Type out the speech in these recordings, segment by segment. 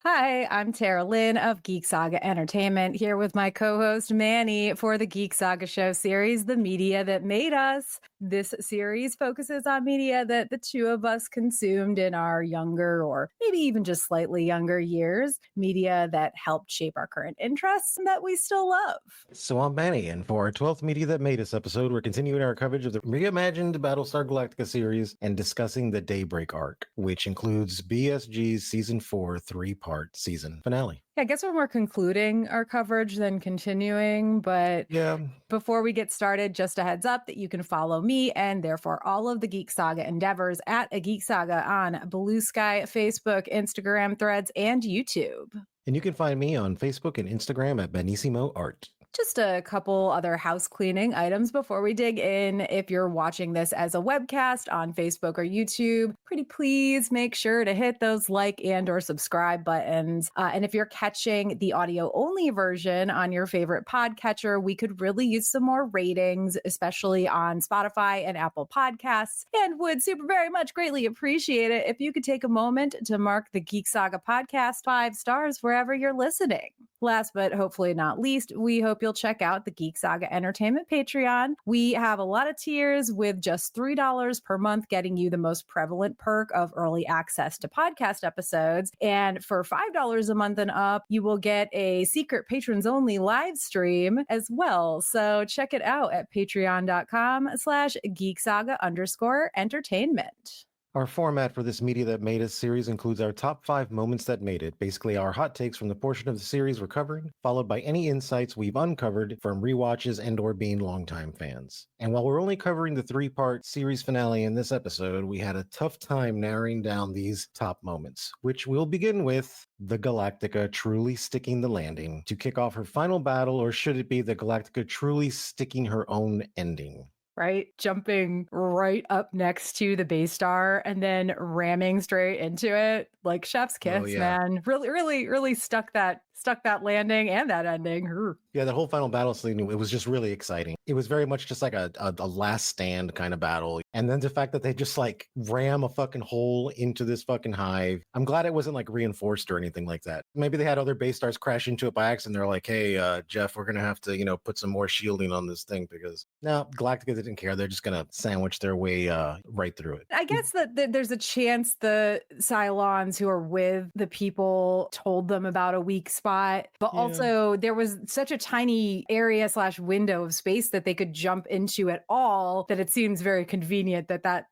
Hi, I'm Tara Lynn of Geek Saga Entertainment, here with my co-host Manny for the Geek Saga Show series, The Media That Made Us. This series focuses on media that the two of us consumed in our younger or maybe even just slightly younger years, media that helped shape our current interests and that we still love. So I'm Manny, and for our 12th Media That Made Us episode, we're continuing our coverage of the reimagined Battlestar Galactica series and discussing the Daybreak Arc, which includes BSG's Season 4 three-part season finale. I guess we're more concluding our coverage than continuing, but Yeah. before we get started, just a heads up that you can follow me and therefore all of the Geek Saga endeavors at a Geek Saga on Blue Sky, Facebook, Instagram, Threads, and YouTube. And you can find me on Facebook and Instagram at Benissimo Art. Just a couple other house cleaning items before we dig in. If you're watching this as a webcast on Facebook or YouTube, pretty please make sure to hit those like and or subscribe buttons. And if you're catching the audio only version on your favorite podcatcher, we could really use some more ratings, especially on Spotify and Apple Podcasts, and would super very much greatly appreciate it if you could take a moment to mark the Geek Saga Podcast 5 stars wherever you're listening. Last but hopefully not least, we hope you'll check out the Geek Saga Entertainment Patreon. We have a lot of tiers with just $3 per month getting you the most prevalent perk of early access to podcast episodes. And for $5 a month and up, you will get a secret patrons only live stream as well. So check it out at patreon.com/geeksaga_entertainment. Our format for this Media That Made Us series includes our top 5 moments that made it, basically our hot takes from the portion of the series we're covering, followed by any insights we've uncovered from rewatches and or being longtime fans. And while we're only covering the 3-part series finale in this episode, we had a tough time narrowing down these top moments, which we'll begin with the Galactica truly sticking the landing to kick off her final battle, or should it be the Galactica truly sticking her own ending? Right? Jumping right up next to the base star and then ramming straight into it. Like chef's kiss, man. Really stuck that landing and that ending. Yeah, the whole final battle scene, it was just really exciting. It was very much just like a last stand kind of battle. And then the fact that they just like ram a fucking hole into this fucking hive. I'm glad it wasn't like reinforced or anything like that. Maybe they had other base stars crash into it by accident. They're like, hey, Jeff, we're going to have to, put some more shielding on this thing because no, Galactica didn't care. They're just going to sandwich their way right through it. I guess that there's a chance the Cylons who are with the people told them about a weak spot, but also there was such a tiny area / window of space that they could jump into at all that it seems very convenient that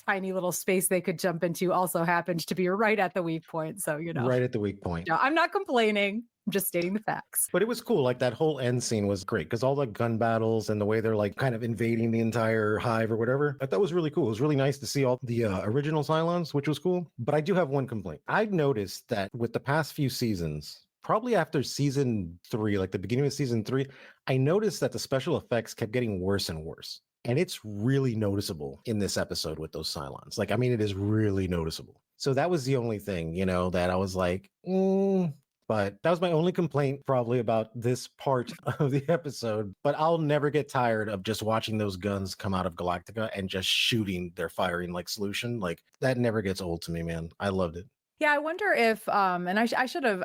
tiny little space they could jump into also happened to be right at the weak point. So, right at the weak point. No, I'm not complaining. I'm just stating the facts. But it was cool. Like that whole end scene was great because all the gun battles and the way they're like kind of invading the entire hive or whatever, I thought was really cool. It was really nice to see all the original Cylons, which was cool. But I do have one complaint. I noticed that with the past few seasons, probably after season 3, like the beginning of season 3, I noticed that the special effects kept getting worse and worse. And it's really noticeable in this episode with those Cylons. Like, I mean, it is really noticeable. So that was the only thing, that I was like, But that was my only complaint probably about this part of the episode. But I'll never get tired of just watching those guns come out of Galactica and just shooting their firing like solution. Like that never gets old to me, man. I loved it. Yeah, I wonder if, and I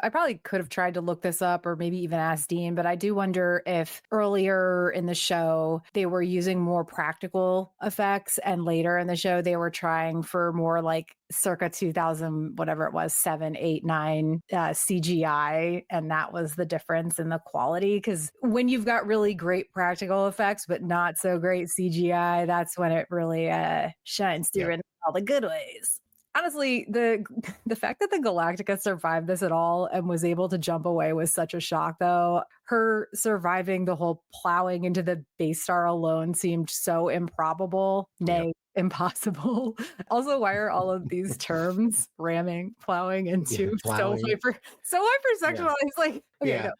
probably could have tried to look this up or maybe even ask Dean, but I do wonder if earlier in the show, they were using more practical effects and later in the show, they were trying for more like circa 2000, whatever it was, 7, 8, 9 CGI. And that was the difference in the quality. Because when you've got really great practical effects, but not so great CGI, that's when it really shines through in all the good ways. Honestly, the fact that the Galactica survived this at all and was able to jump away was such a shock, though. Her surviving the whole plowing into the base star alone seemed so improbable, nay, impossible. Also, why are all of these terms ramming, plowing into so hypersexualized? Like, okay,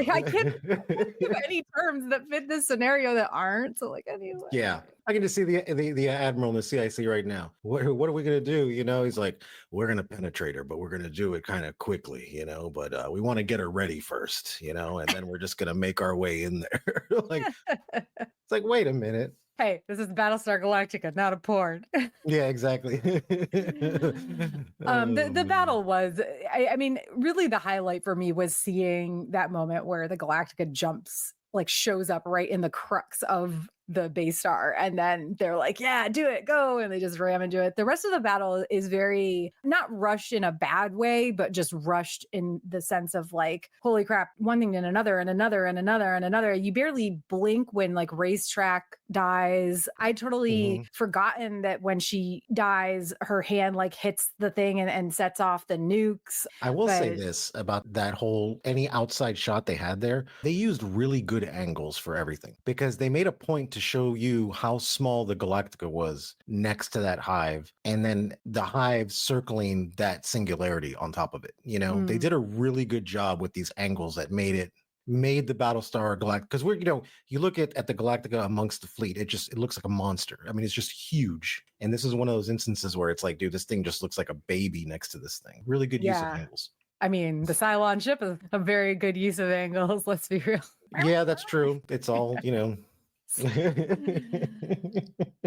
I can't think of any terms that fit this scenario that aren't. So, like, anyway. Yeah, I can just see the admiral in the CIC right now. What are we gonna do? He's like, we're gonna penetrate her, but we're gonna do it kind of quickly, But we want to get her ready first, and then we're just gonna make our way in there. Like, it's like, wait a minute. Hey, this is Battlestar Galactica, not a porn. Yeah, exactly. The Oh the man. battle was, I mean, really the highlight for me was seeing that moment where the Galactica jumps, like shows up right in the crux of the base star, and then they're like, "Yeah, do it, go!" And they just ram into it. The rest of the battle is very not rushed in a bad way, but just rushed in the sense of like, holy crap, one thing and another and another and another and another. You barely blink when like Racetrack dies. I totally Mhm. forgotten that when she dies, her hand like hits the thing and sets off the nukes. I will say But this about that whole any outside shot they had there. They used really good angles for everything because they made a point to show you how small the Galactica was next to that hive and then the hive circling that singularity on top of it. You know, they did mm, a really good job with these angles that made the Battlestar Galactica because we're you look at the Galactica amongst the fleet, it looks like a monster. I mean, it's just huge. And this is one of those instances where it's like, dude, this thing just looks like a baby next to this thing. Really good use of yeah. angles. I mean, the Cylon ship is a very good use of angles, let's be real. Yeah, that's true. It's all.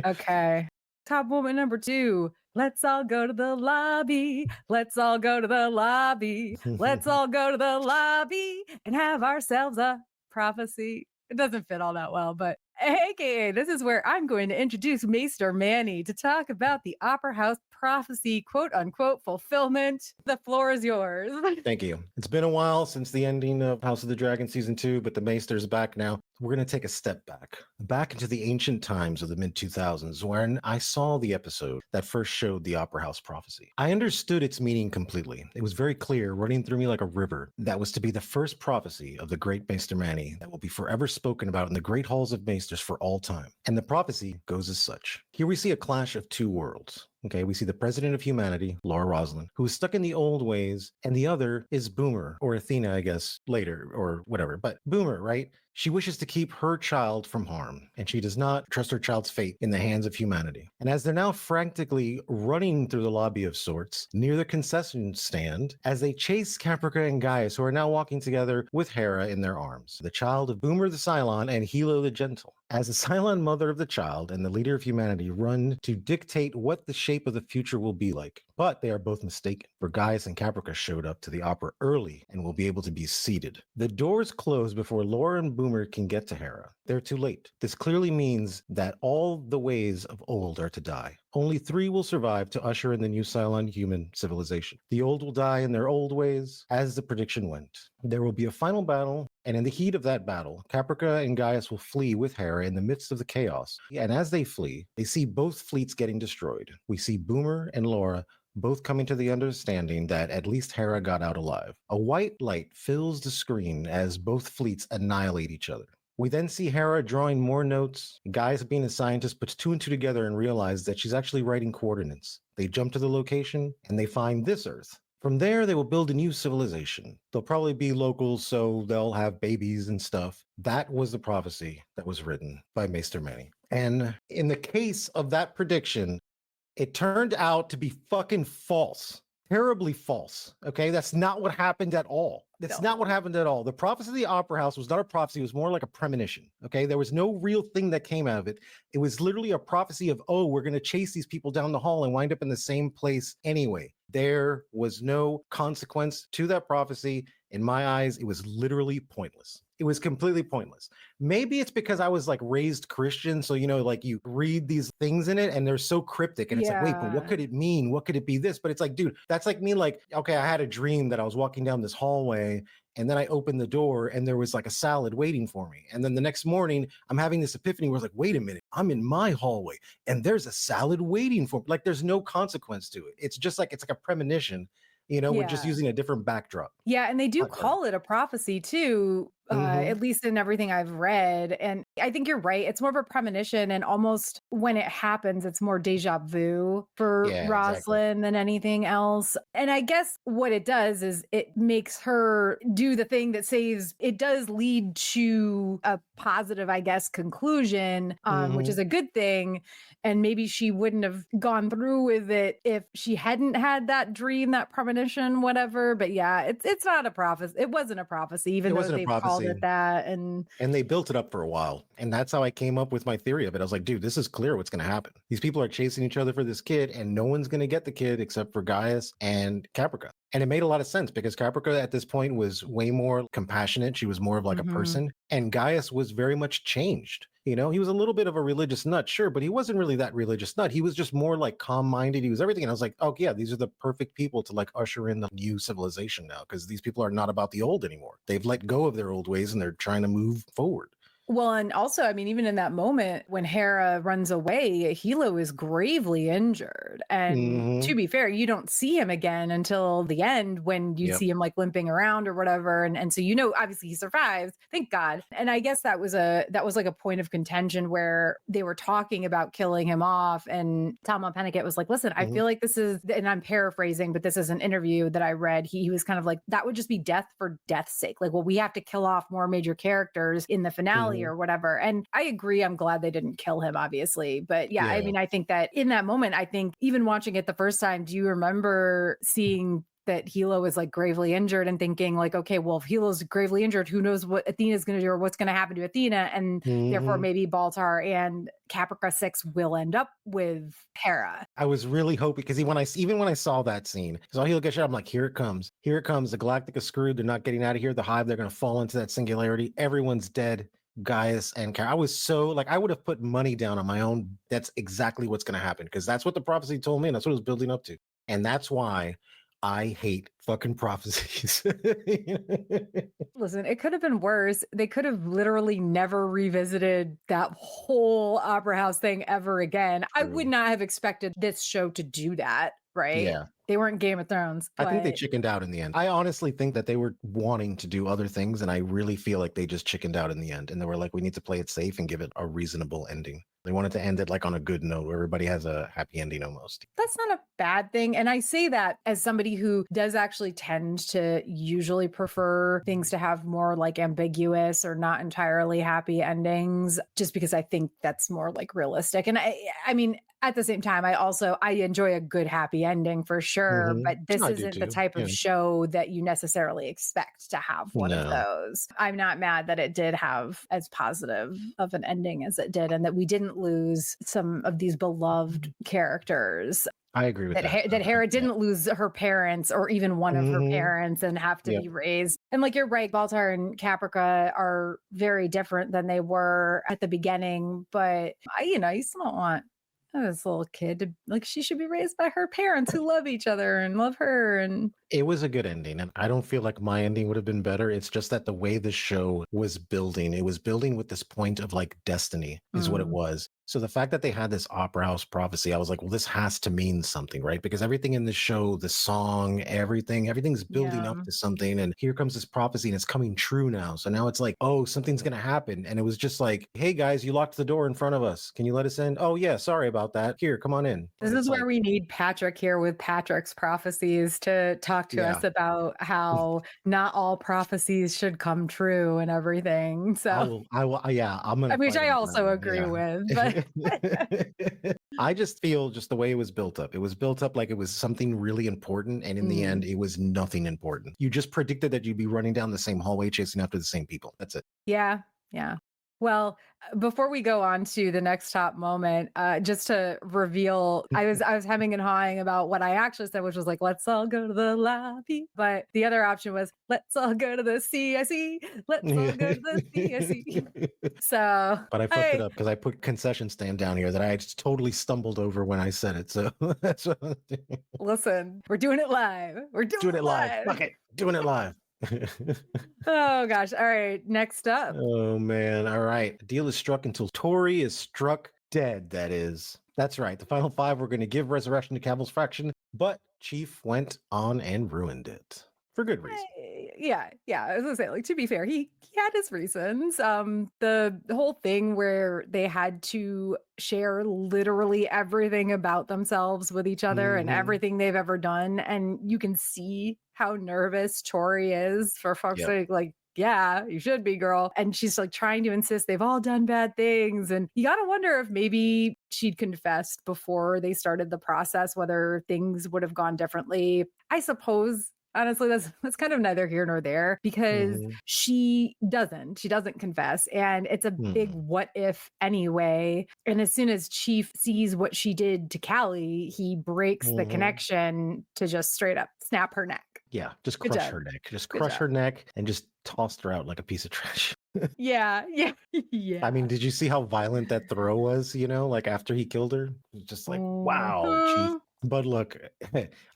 Okay. Top moment number 2. Let's all go to the lobby. Let's all go to the lobby. Let's all go to the lobby and have ourselves a prophecy. It doesn't fit all that well, but AKA, this is where I'm going to introduce Maester Manny to talk about the Opera House prophecy, quote unquote, fulfillment. The floor is yours. Thank you. It's been a while since the ending of House of the Dragon season 2, but the Maester's back now. We're going to take a step back into the ancient times of the mid 2000s, when I saw the episode that first showed the Opera House prophecy. I understood its meaning completely. It was very clear, running through me like a river, that was to be the first prophecy of the great Maester Manny that will be forever spoken about in the great halls of Maesters for all time. And the prophecy goes as such. Here we see a clash of two worlds. Okay, we see the president of humanity, Laura Roslin, who is stuck in the old ways, and the other is Boomer, or Athena, I guess, later, or whatever. But Boomer, right? She wishes to keep her child from harm, and she does not trust her child's fate in the hands of humanity. And as they're now frantically running through the lobby of sorts, near the concession stand, as they chase Caprica and Gaius, who are now walking together with Hera in their arms, the child of Boomer the Cylon and Hilo the Gentle. As the Cylon mother of the child and the leader of humanity run to dictate what the shape of the future will be like. But they are both mistaken, for Gaius and Caprica showed up to the opera early and will be able to be seated. The doors close before Laura and Boomer can get to Hera. They're too late. This clearly means that all the ways of old are to die. Only 3 will survive to usher in the new Cylon human civilization. The old will die in their old ways, as the prediction went. There will be a final battle, and in the heat of that battle, Caprica and Gaius will flee with Hera in the midst of the chaos. And as they flee, they see both fleets getting destroyed. We see Boomer and Laura both coming to the understanding that at least Hera got out alive. A white light fills the screen as both fleets annihilate each other. We then see Hera drawing more notes. Gaius, being a scientist, puts 2 and 2 together and realizes that she's actually writing coordinates. They jump to the location and they find this Earth. From there, they will build a new civilization. They'll probably be locals, so they'll have babies and stuff. That was the prophecy that was written by Maester Manny. And in the case of that prediction, it turned out to be fucking false. Terribly false. Okay, that's not what happened at all. That's not what happened at all. The prophecy of the Opera House was not a prophecy. It was more like a premonition. Okay, there was no real thing that came out of it. It was literally a prophecy of, oh, we're going to chase these people down the hall and wind up in the same place anyway. There was no consequence to that prophecy. In my eyes, it was literally pointless. It was completely pointless. Maybe it's because I was like raised Christian. So, like you read these things in it and they're so cryptic and it's like, wait, but what could it mean? What could it be this? But it's like, dude, that's like me, like, okay, I had a dream that I was walking down this hallway and then I opened the door and there was like a salad waiting for me. And then the next morning I'm having this epiphany where it's like, wait a minute, I'm in my hallway and there's a salad waiting for me. Like there's no consequence to it. It's just like, it's like a premonition. We're just using a different backdrop. Yeah, and they do call it a prophecy too, at least in everything I've read. And I think you're right. It's more of a premonition, and almost when it happens, it's more deja vu for Roslyn than anything else. And I guess what it does is it makes her do the thing that saves. It does lead to a positive, I guess, conclusion, which is a good thing. And maybe she wouldn't have gone through with it if she hadn't had that dream, that premonition, whatever. But yeah, it's not a prophecy. It wasn't a prophecy, even though they've called it that. And they built it up for a while. And that's how I came up with my theory of it. I was like, dude, this is clear what's going to happen. These people are chasing each other for this kid, and no one's going to get the kid except for Gaius and Caprica. And it made a lot of sense because Caprica at this point was way more compassionate. She was more of like a person. And Gaius was very much changed. You know, he was a little bit of a religious nut, sure, but he wasn't really that religious nut. He was just more like calm-minded. He was everything. And I was like, oh yeah, these are the perfect people to like usher in the new civilization now, because these people are not about the old anymore. They've let go of their old ways and they're trying to move forward. Well, and also, I mean, even in that moment when Hera runs away, Hilo is gravely injured. And to be fair, you don't see him again until the end when you see him like limping around or whatever. And so, you know, obviously he survives, thank God. And I guess that was like a point of contention where they were talking about killing him off. And Tom Pennicott was like, listen, I feel like this is, and I'm paraphrasing, but this is an interview that I read. He was kind of like, that would just be death for death's sake. Like, well, we have to kill off more major characters in the finale or whatever. And I agree. I'm glad they didn't kill him, obviously. But yeah, I mean, I think that in that moment, I think even watching it the first time, do you remember seeing that Hilo was like gravely injured and thinking like, okay, well, if Hilo's gravely injured, who knows what Athena's going to do or what's going to happen to Athena? And therefore maybe Baltar and Caprica 6 will end up with Hera. I was really hoping, because even when I saw that scene, saw Hilo get shot, I'm like, here it comes. Here it comes. The Galactica screwed. They're not getting out of here. The Hive, they're going to fall into that singularity. Everyone's dead. Gaius and Kara. I was so like, I would have put money down on my own. That's exactly what's going to happen, because that's what the prophecy told me, and that's what it was building up to. And that's why I hate fucking prophecies. Listen, it could have been worse. They could have literally never revisited that whole Opera House thing ever again. True. I would not have expected this show to do that, right? Yeah. They weren't Game of Thrones. I think they chickened out in the end. I honestly think that they were wanting to do other things, and I really feel like they just chickened out in the end. And they were like, we need to play it safe and give it a reasonable ending. They wanted to end it like on a good note where everybody has a happy ending almost. That's not a bad thing. And I say that as somebody who does actually tend to usually prefer things to have more like ambiguous or not entirely happy endings, just because I think that's more like realistic. And I mean, at the same time, I enjoy a good happy ending for sure, but this isn't the type of show that you necessarily expect to have one of those. I'm not mad that it did have as positive of an ending as it did, and that we didn't lose some of these beloved characters. I agree with that. That Hera didn't lose her parents or even one of her parents and have to be raised. And like, you're right, Baltar and Caprica are very different than they were at the beginning, but you still don't want this little kid to, like, she should be raised by her parents who love each other and love her. And it was a good ending, and I don't feel like my ending would have been better. It's just that the way the show was building, it was building with this point of like destiny is what it was. So the fact that they had this Opera House prophecy, I was like, well, this has to mean something, right? Because everything in the show, the song, everything's building up to something. And here comes this prophecy and it's coming true now. So now it's like, oh, something's going to happen. And it was just like, hey guys, you locked the door in front of us. Can you let us in? Oh yeah, sorry about that. Here, come on in. This is where we need Patrick here with Patrick's prophecies to talk to us about how not all prophecies should come true and everything. So I'm gonna, which I also agree with, but I just feel just the way it was built up. It was built up like it was something really important, and in the end, it was nothing important. You just predicted that you'd be running down the same hallway chasing after the same people. That's it. Yeah. Well, before we go on to the next top moment, just to reveal, I was hemming and hawing about what I actually said, which was like, let's all go to the lobby. But the other option was, let's all go to the CSE. Let's all go to the CSE. So, but I fucked it up because I put concession stand down here that I just totally stumbled over when I said it. So that's what listen, we're doing it live. We're doing it live. Fuck it. Doing it live. Oh gosh. All right, next up. Oh man. All right, the deal is struck until Tori is struck dead. That's right, the final five were going to give resurrection to Cavil's faction, but Chief went on and ruined it for good reason. Yeah, I was gonna say, like, to be fair, he had his reasons. The whole thing where they had to share literally everything about themselves with each other and everything they've ever done, and you can see how nervous Tori is, for fuck's sake. Like, yeah, you should be, girl. And she's like trying to insist they've all done bad things. And you got to wonder if maybe she'd confessed before they started the process, whether things would have gone differently. I suppose honestly, that's kind of neither here nor there because Mhm. she doesn't confess. And it's a big Mhm. what if anyway. And as soon as Chief sees what she did to Callie, he breaks the Mhm. connection to just straight up snap her neck. Yeah, just Good crush job. her neck. Just Good crush job. her neck and just tossed her out like a piece of trash. Yeah. Yeah. I Yeah. mean, did you see how violent that throw was, like after he killed her? It's just like, wow, Chief. Mhm. But look,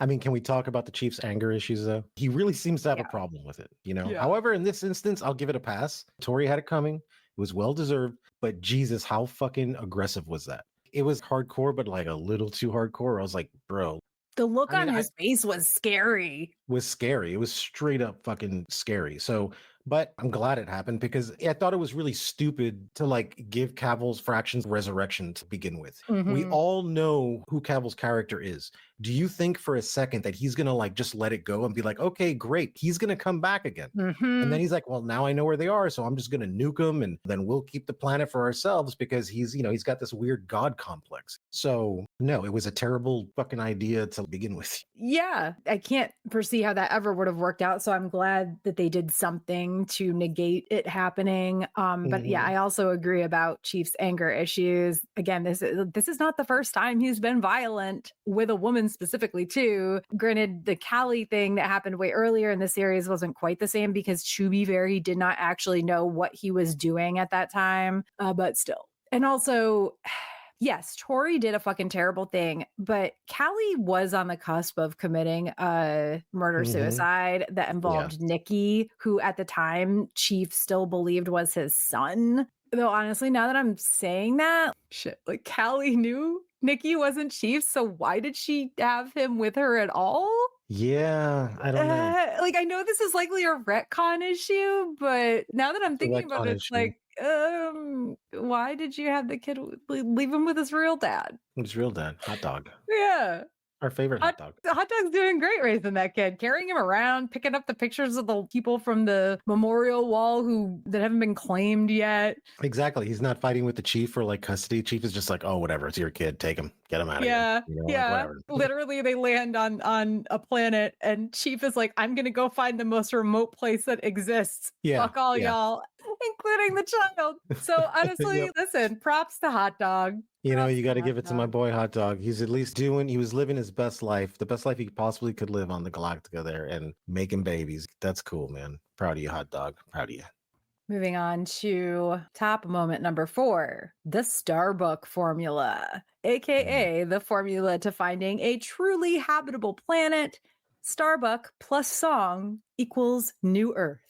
I mean, can we talk about the Chief's anger issues though? He really seems to have a Yeah. problem with it. Yeah. However, in this instance, I'll give it a pass. Tori had it coming. It was well deserved, but Jesus, how fucking aggressive was that? It was hardcore, but like a little too hardcore. I was like, bro, The look I on mean, I his face was scary. was scary. It was straight up fucking scary. So, but I'm glad it happened because I thought it was really stupid to like give Cavill's fractions resurrection to begin with. We Mhm. all know who Cavill's character is. Do you think for a second that he's gonna like just let it go and be like, okay, great, he's gonna come back again? And then Mhm. he's like, well, now I know where they are, so I'm just gonna nuke them and then we'll keep the planet for ourselves because he's got this weird god complex. So no, it was a terrible fucking idea to begin with. Yeah, I can't foresee how that ever would have worked out. So I'm glad that they did something to negate it happening. But yeah, Mhm. I also agree about Chief's anger issues. Again, this is not the first time he's been violent with a woman specifically, too. Granted, the Callie thing that happened way earlier in the series wasn't quite the same because Chubby Berry did not actually know what he was doing at that time, but still. And also, yes, Tori did a fucking terrible thing, but Callie was on the cusp of committing a murder Mhm. suicide that Yeah. involved Nikki, who at the time Chief still believed was his son. Though honestly, now that I'm saying that, shit, like Callie knew Nikki wasn't Chief, so why did she have him with her at all? Yeah, I don't know. Like I know this is likely a retcon issue, but now that I'm It's a thinking about retcon it, it's issue. like, why did you have the kid leave him with his real dad? It's real dad. Hot dog. Yeah. Our favorite hot dog. Hot Dog's doing great raising that kid, carrying him around, picking up the pictures of the people from the memorial wall that haven't been claimed yet. Exactly. He's not fighting with the chief for like custody. Chief is just like, oh, whatever. It's your kid. Take him. Get him out of here. Yeah, Like yeah. whatever. Literally, they land on a planet, and Chief is like, "I'm gonna go find the most remote place that exists. Yeah. Fuck all Yeah. y'all, including the child." So honestly, Yep. listen, props to Hot Dog. Props You to got to Hot give it to my Dog. boy Hot Dog. He's at least he was living his best life, the best life he possibly could live on the Galactica there and making babies. That's cool, man. Proud of you, Hot Dog. Proud of you. Moving on to top moment number 4, the Starbuck formula, Mm. aka the formula to finding a truly habitable planet. Starbuck plus song equals New Earth.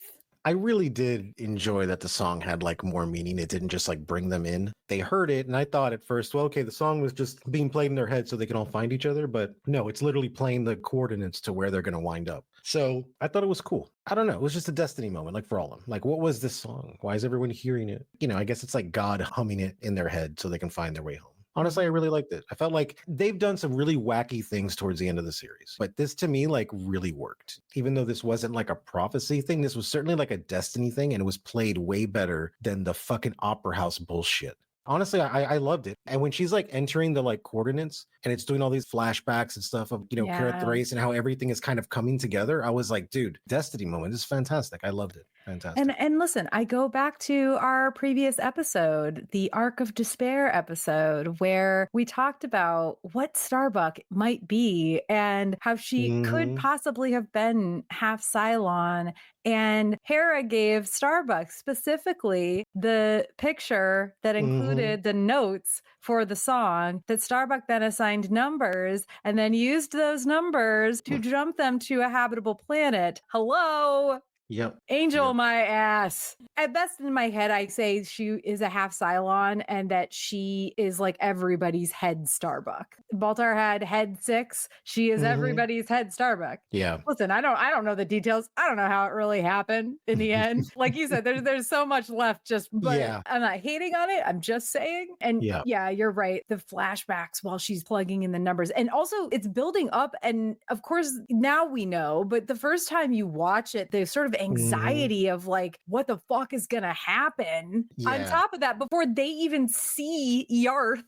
I really did enjoy that the song had like more meaning. It didn't just like bring them in. They heard it, and I thought at first, well, okay, the song was just being played in their head so they can all find each other. But no, it's literally playing the coordinates to where they're going to wind up. So I thought it was cool. I don't know. It was just a destiny moment, like for all of them. Like, what was this song? Why is everyone hearing it? I guess it's like God humming it in their head so they can find their way home. Honestly, I really liked it. I felt like they've done some really wacky things towards the end of the series, but this to me like really worked. Even though this wasn't like a prophecy thing, this was certainly like a destiny thing, and it was played way better than the fucking opera house bullshit. Honestly, I loved it. And when she's like entering the like coordinates and it's doing all these flashbacks and stuff of, Kara Yeah. Thrace and how everything is kind of coming together, I was like, dude, destiny moment. This is fantastic. I loved it. Fantastic. And listen, I go back to our previous episode, the Arc of Despair episode, where we talked about what Starbuck might be and how she could Mhm. possibly have been half Cylon. And Hera gave Starbuck specifically the picture that Mhm. included the notes for the song that Starbuck then assigned numbers and then used those numbers to jump them to a habitable planet. Hello. Yep. Angel Yep. my ass. At best in my head, I say she is a half Cylon and that she is like everybody's head Starbuck. Baltar had head 6. She is Mhm. everybody's head Starbuck. Yeah. Listen, I don't know the details. I don't know how it really happened in the end. Like you said, there's so much left but Yeah. I'm not hating on it. I'm just saying. And Yeah. yeah, you're right. The flashbacks while she's plugging in the numbers. And also it's building up. And of course, now we know, but the first time you watch it, the sort of Mhm. anxiety of like, what the fuck is gonna happen? On Yeah. top of that, before they even see Yarth,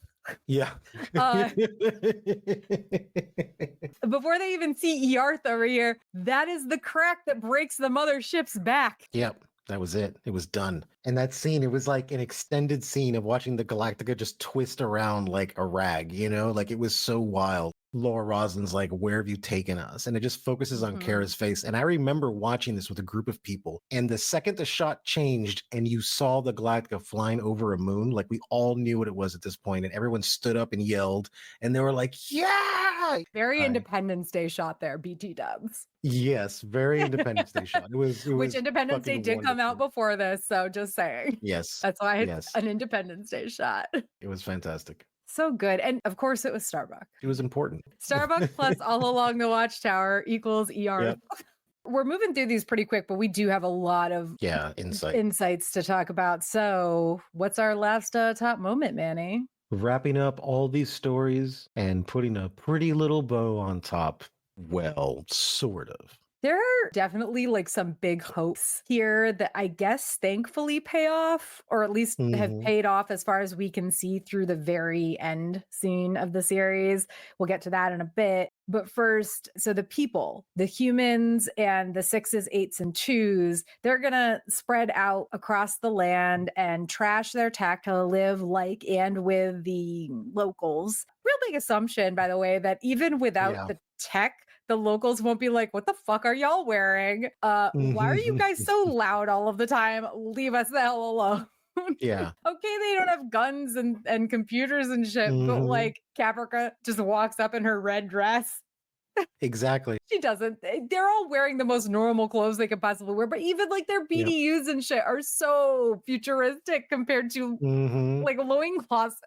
Yeah. Uh, Before they even see Earth over here, that is the crack that breaks the mothership's back. Yep. That was it. It was done. And that scene, it was like an extended scene of watching the Galactica just twist around like a rag, you know? Like it was so wild. Laura Roslин's like, where have you taken us? And it just focuses on Kara's face. And I remember watching this with a group of people. And the second the shot changed and you saw the Galactica flying over a moon, like we all knew what it was at this point, and everyone stood up and yelled. And they were like, yeah! Very Independence Day shot there, BT dubs. Yes, very Independence Day shot. It was Which Independence Day did come out before this, so just saying. Yes. That's why it's an Independence Day shot. It was fantastic. So good. And of course, it was Starbuck. It was important. Starbuck plus all along the Watchtower equals ER. Yep. We're moving through these pretty quick, but we do have a lot of insights to talk about. So what's our last top moment, Manny? Wrapping up all these stories and putting a pretty little bow on top. Well, sort of. There are definitely like some big hopes here that I guess thankfully pay off, or at least have paid off as far as we can see through the very end scene of the series. We'll get to that in a bit. But first, so the people, the humans and the 6s, 8s, and 2s, they're going to spread out across the land and trash their tech to live like and with the locals. Real big assumption, by the way, that even without the tech, the locals won't be like, what the fuck are y'all wearing? Why are you guys so loud all of the time? Leave us the hell alone. Yeah. Okay, they don't have guns and computers and shit, but like Caprica just walks up in her red dress. Exactly. She doesn't. They're all wearing the most normal clothes they could possibly wear, but even like their BDUs and shit are so futuristic compared to like loincloths.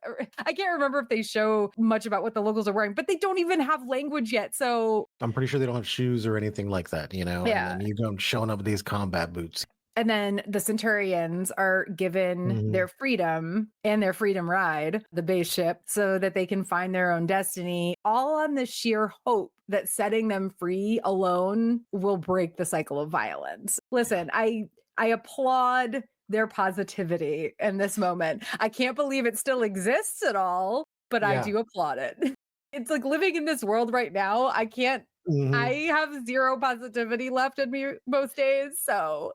I can't remember if they show much about what the locals are wearing, but they don't even have language yet. So I'm pretty sure they don't have shoes or anything like that, you know? Yeah. And then you go showing up with these combat boots. And then the Centurions are given their freedom and their freedom ride, the base ship, so that they can find their own destiny, all on the sheer hope that setting them free alone will break the cycle of violence. Listen, I applaud their positivity in this moment. I can't believe it still exists at all, but I do applaud it. It's like living in this world right now. I can't. I have zero positivity left in me most days, so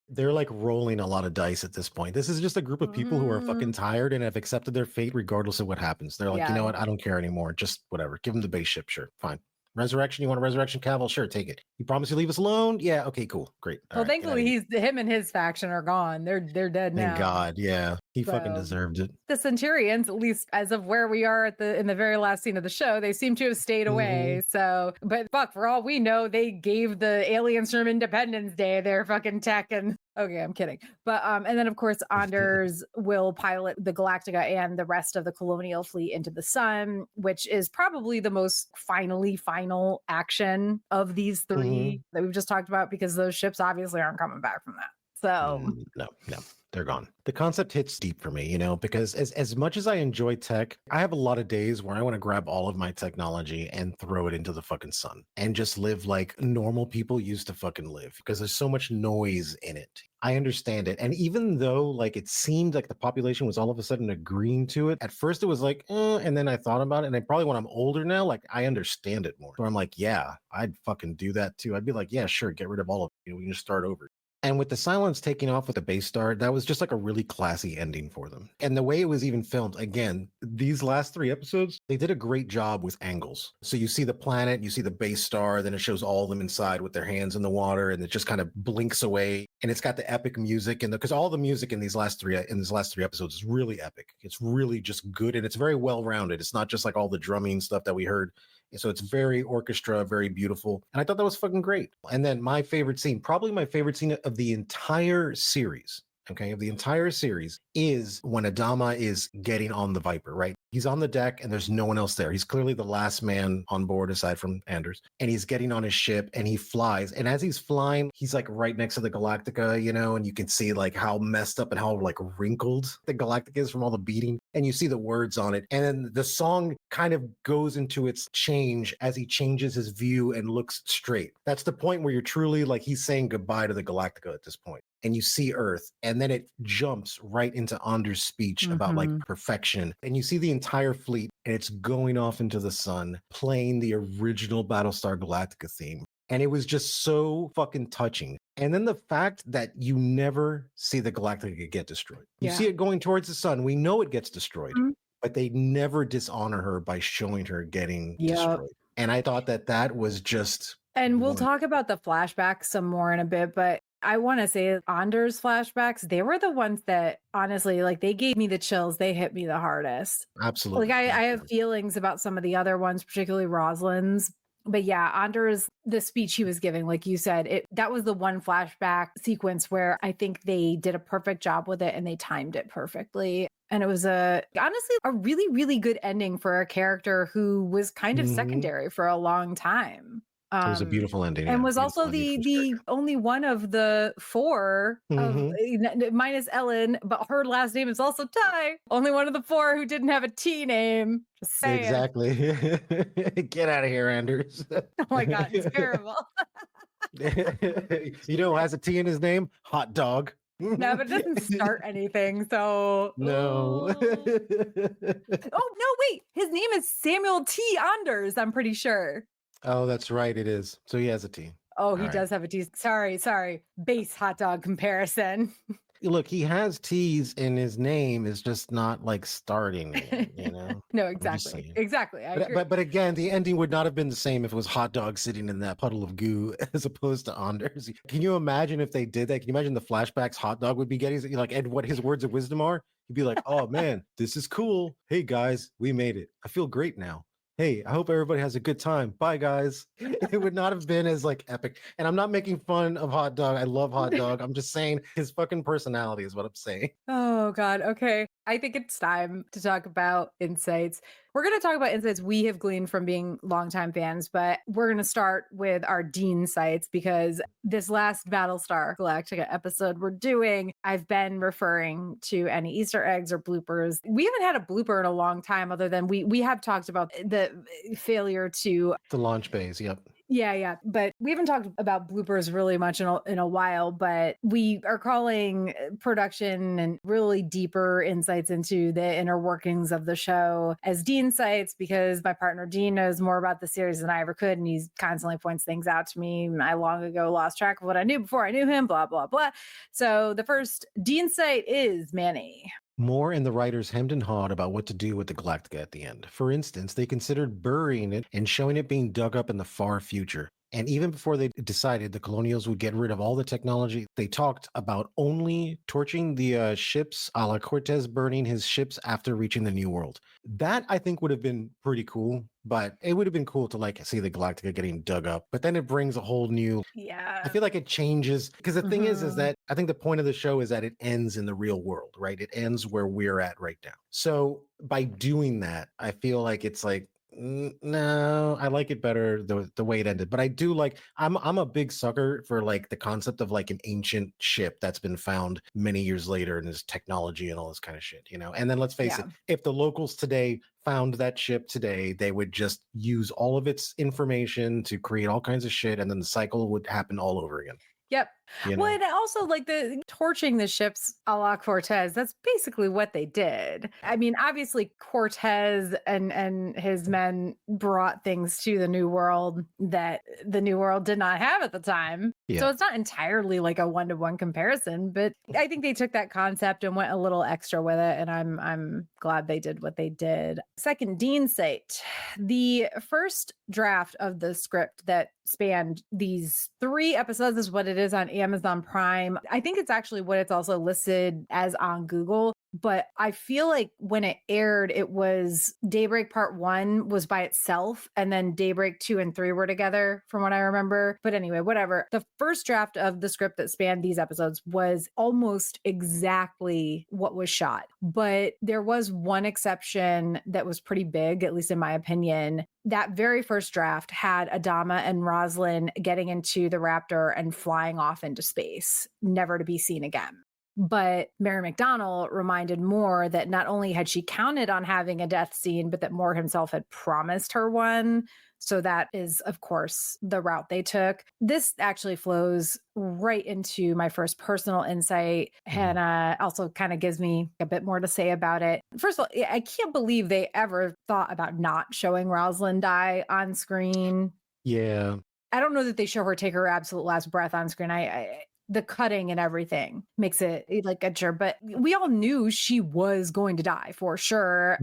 they're like rolling a lot of dice at this point. This is just a group of people who are fucking tired and have accepted their fate regardless of what happens. They're like, you know what? I don't care anymore. Just whatever. Give them the base ship. Sure. Fine. Resurrection. You want a resurrection caval? Sure. Take it. You promise you leave us alone? Yeah. Okay, cool. Great. Well, thankfully him and his faction are gone. They're dead now. Thank God. Yeah. He fucking deserved it. The Centurions, at least as of where we are in the very last scene of the show, they seem to have stayed away. So, but fuck, for all we know, they gave the aliens from Independence Day their fucking tech and okay, I'm kidding. But and then of course Anders will pilot the Galactica and the rest of the colonial fleet into the sun, which is probably the most final action of these three that we've just talked about, because those ships obviously aren't coming back from that. So no, they're gone. The concept hits deep for me, you know, because as much as I enjoy tech, I have a lot of days where I want to grab all of my technology and throw it into the fucking sun and just live like normal people used to fucking live, because there's so much noise in it. I understand it. And even though like it seemed like the population was all of a sudden agreeing to it, at first it was like, and then I thought about it. And I probably when I'm older now, like I understand it more. So I'm like, yeah, I'd fucking do that too. I'd be like, yeah, sure, get rid of all of it. We can just start over. And with the Cylons taking off with the base star, that was just like a really classy ending for them. And the way it was even filmed, again, these last 3 episodes, they did a great job with angles. So you see the planet, you see the base star, then it shows all of them inside with their hands in the water, and it just kind of blinks away. And it's got the epic music, and because all the music in these last three episodes is really epic. It's really just good, and it's very well rounded. It's not just like all the drumming stuff that we heard. So it's very orchestra, very beautiful. And I thought that was fucking great. And then my favorite scene, probably my favorite scene of the entire series, is when Adama is getting on the Viper, right? He's on the deck and there's no one else there. He's clearly the last man on board aside from Anders. And he's getting on his ship and he flies. And as he's flying, he's like right next to the Galactica, you know, and you can see like how messed up and how like wrinkled the Galactica is from all the beating. And you see the words on it. And then the song kind of goes into its change as he changes his view and looks straight. That's the point where you're truly like, he's saying goodbye to the Galactica at this point. and you see Earth, and then it jumps right into Anders' speech about like Mm-hmm. perfection, and you see the entire fleet, and it's going off into the sun, playing the original Battlestar Galactica theme. And it was just so fucking touching. And then the fact that you never see the Galactica get destroyed. You Yeah. see it going towards the sun. We know it gets destroyed, Mhm. but they never dishonor her by showing her getting Yep. destroyed. And I thought that that was just And we'll wonderful. talk about the flashbacks some more in a bit, but I want to say Anders' flashbacks, they were the ones that honestly, like they gave me the chills. They hit me the hardest. Absolutely. Like I have feelings about some of the other ones, particularly Rosalind's. But yeah, Anders, the speech he was giving, like you said, that was the one flashback sequence where I think they did a perfect job with it and they timed it perfectly. And it was honestly a really, really good ending for a character who was kind of Mhm. secondary for a long time. It was a beautiful ending. And yeah. was Beautiful also ending for his the character. only one of the four of minus Ellen, but her last name is also Ty. Only one of the four who didn't have a T name. Just saying. Exactly. Get out of here, Anders. Oh my God, it's terrible. You know who has a T in his name? Hot dog. No, but it doesn't start anything. So No. oh no, wait. His name is Samuel T. Anders, I'm pretty sure. Oh, that's right. It is. So he has a T. Oh, he All right. does have a T. Sorry. Base hot dog comparison. Look, he has T's in his name. Is just not like starting it, you know? No, I'm just exactly. saying. Exactly. I agree. But again, the ending would not have been the same if it was hot dog sitting in that puddle of goo as opposed to Anders. Can you imagine if they did that? Can you imagine the flashbacks hot dog would be getting? Like, and what his words of wisdom are? He'd be like, "Oh man, this is cool. Hey guys, we made it. I feel great now. Hey, I hope everybody has a good time. Bye, guys." It would not have been as like epic. And I'm not making fun of hot dog. I love hot dog. I'm just saying his fucking personality is what I'm saying. Oh God. Okay. I think it's time to talk about insights. We're going to talk about insights we have gleaned from being longtime fans, but we're going to start with our Dean sites because this last Battlestar Galactica episode we're doing, I've been referring to any Easter eggs or bloopers. We haven't had a blooper in a long time other than we have talked about the failure to The launch bays. Yep. Yeah. But we haven't talked about bloopers really much in a while, but we are calling production and really deeper insights into the inner workings of the show as Dean sites because my partner Dean knows more about the series than I ever could. And he constantly points things out to me. I long ago lost track of what I knew before I knew him, blah, blah, blah. So the first Dean site is Manny. Moore and the writers hemmed and hawed about what to do with the Galactica at the end. For instance, they considered burying it and showing it being dug up in the far future. And even before they decided the Colonials would get rid of all the technology, they talked about only torching the ships, a la Cortez burning his ships after reaching the New World. That, I think, would have been pretty cool, but it would have been cool to like see the Galactica getting dug up. But then it brings a whole new... Yeah. I feel like it changes because the thing is that I think the point of the show is that it ends in the real world, right? It ends where we're at right now. So by doing that, I feel like it's like, no, I like it better the way it ended. But I do like I'm a big sucker for like the concept of like an ancient ship that's been found many years later and there's technology and all this kind of shit, you know. And then let's face it, if the locals today found that ship today, they would just use all of its information to create all kinds of shit, and then the cycle would happen all over again. Yep. You know? Well, and also like the torching the ships a la Cortez, that's basically what they did. I mean, obviously Cortez and his men brought things to the New World that the New World did not have at the time. Yeah. So it's not entirely like a one-to-one comparison, but I think they took that concept and went a little extra with it. And I'm glad they did what they did. Second, Dean site. The first draft of the script that spanned these 3 episodes is what it is on Amazon Prime. I think it's actually what it's also listed as on Google. But I feel like when it aired, it was Daybreak Part 1 was by itself, and then Daybreak 2 and 3 were together, from what I remember. But anyway, whatever. The first draft of the script that spanned these episodes was almost exactly what was shot. But there was one exception that was pretty big, at least in my opinion. That very first draft had Adama and Roslyn getting into the Raptor and flying off into space, never to be seen again. But Mary McDonnell reminded Moore that not only had she counted on having a death scene, but that Moore himself had promised her one. So that is, of course, the route they took. This actually flows right into my first personal insight, and also kind of gives me a bit more to say about it. First of all, I can't believe they ever thought about not showing Rosalind die on screen. Yeah. I don't know that they show her take her absolute last breath on screen. The cutting and everything makes it like a sure, but we all knew she was going to die for sure.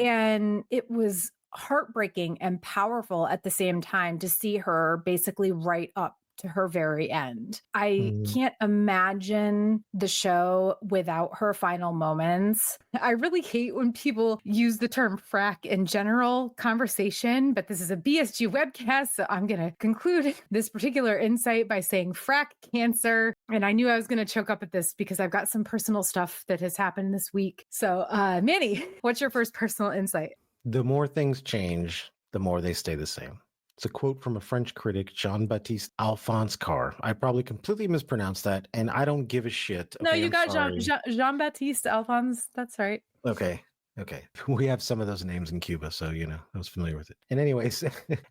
And it was heartbreaking and powerful at the same time to see her basically right up to her very end. I can't imagine the show without her final moments. I really hate when people use the term frack in general conversation, but this is a BSG webcast, so I'm going to conclude this particular insight by saying frack cancer. And I knew I was going to choke up at this because I've got some personal stuff that has happened this week. So, Manny, what's your first personal insight? The more things change, the more they stay the same. It's a quote from a French critic, Jean-Baptiste Alphonse Carr. I probably completely mispronounced that, and I don't give a shit. Okay, no, you got sorry. Jean-Baptiste Alphonse. That's right. Okay. We have some of those names in Cuba, so, I was familiar with it. And anyways,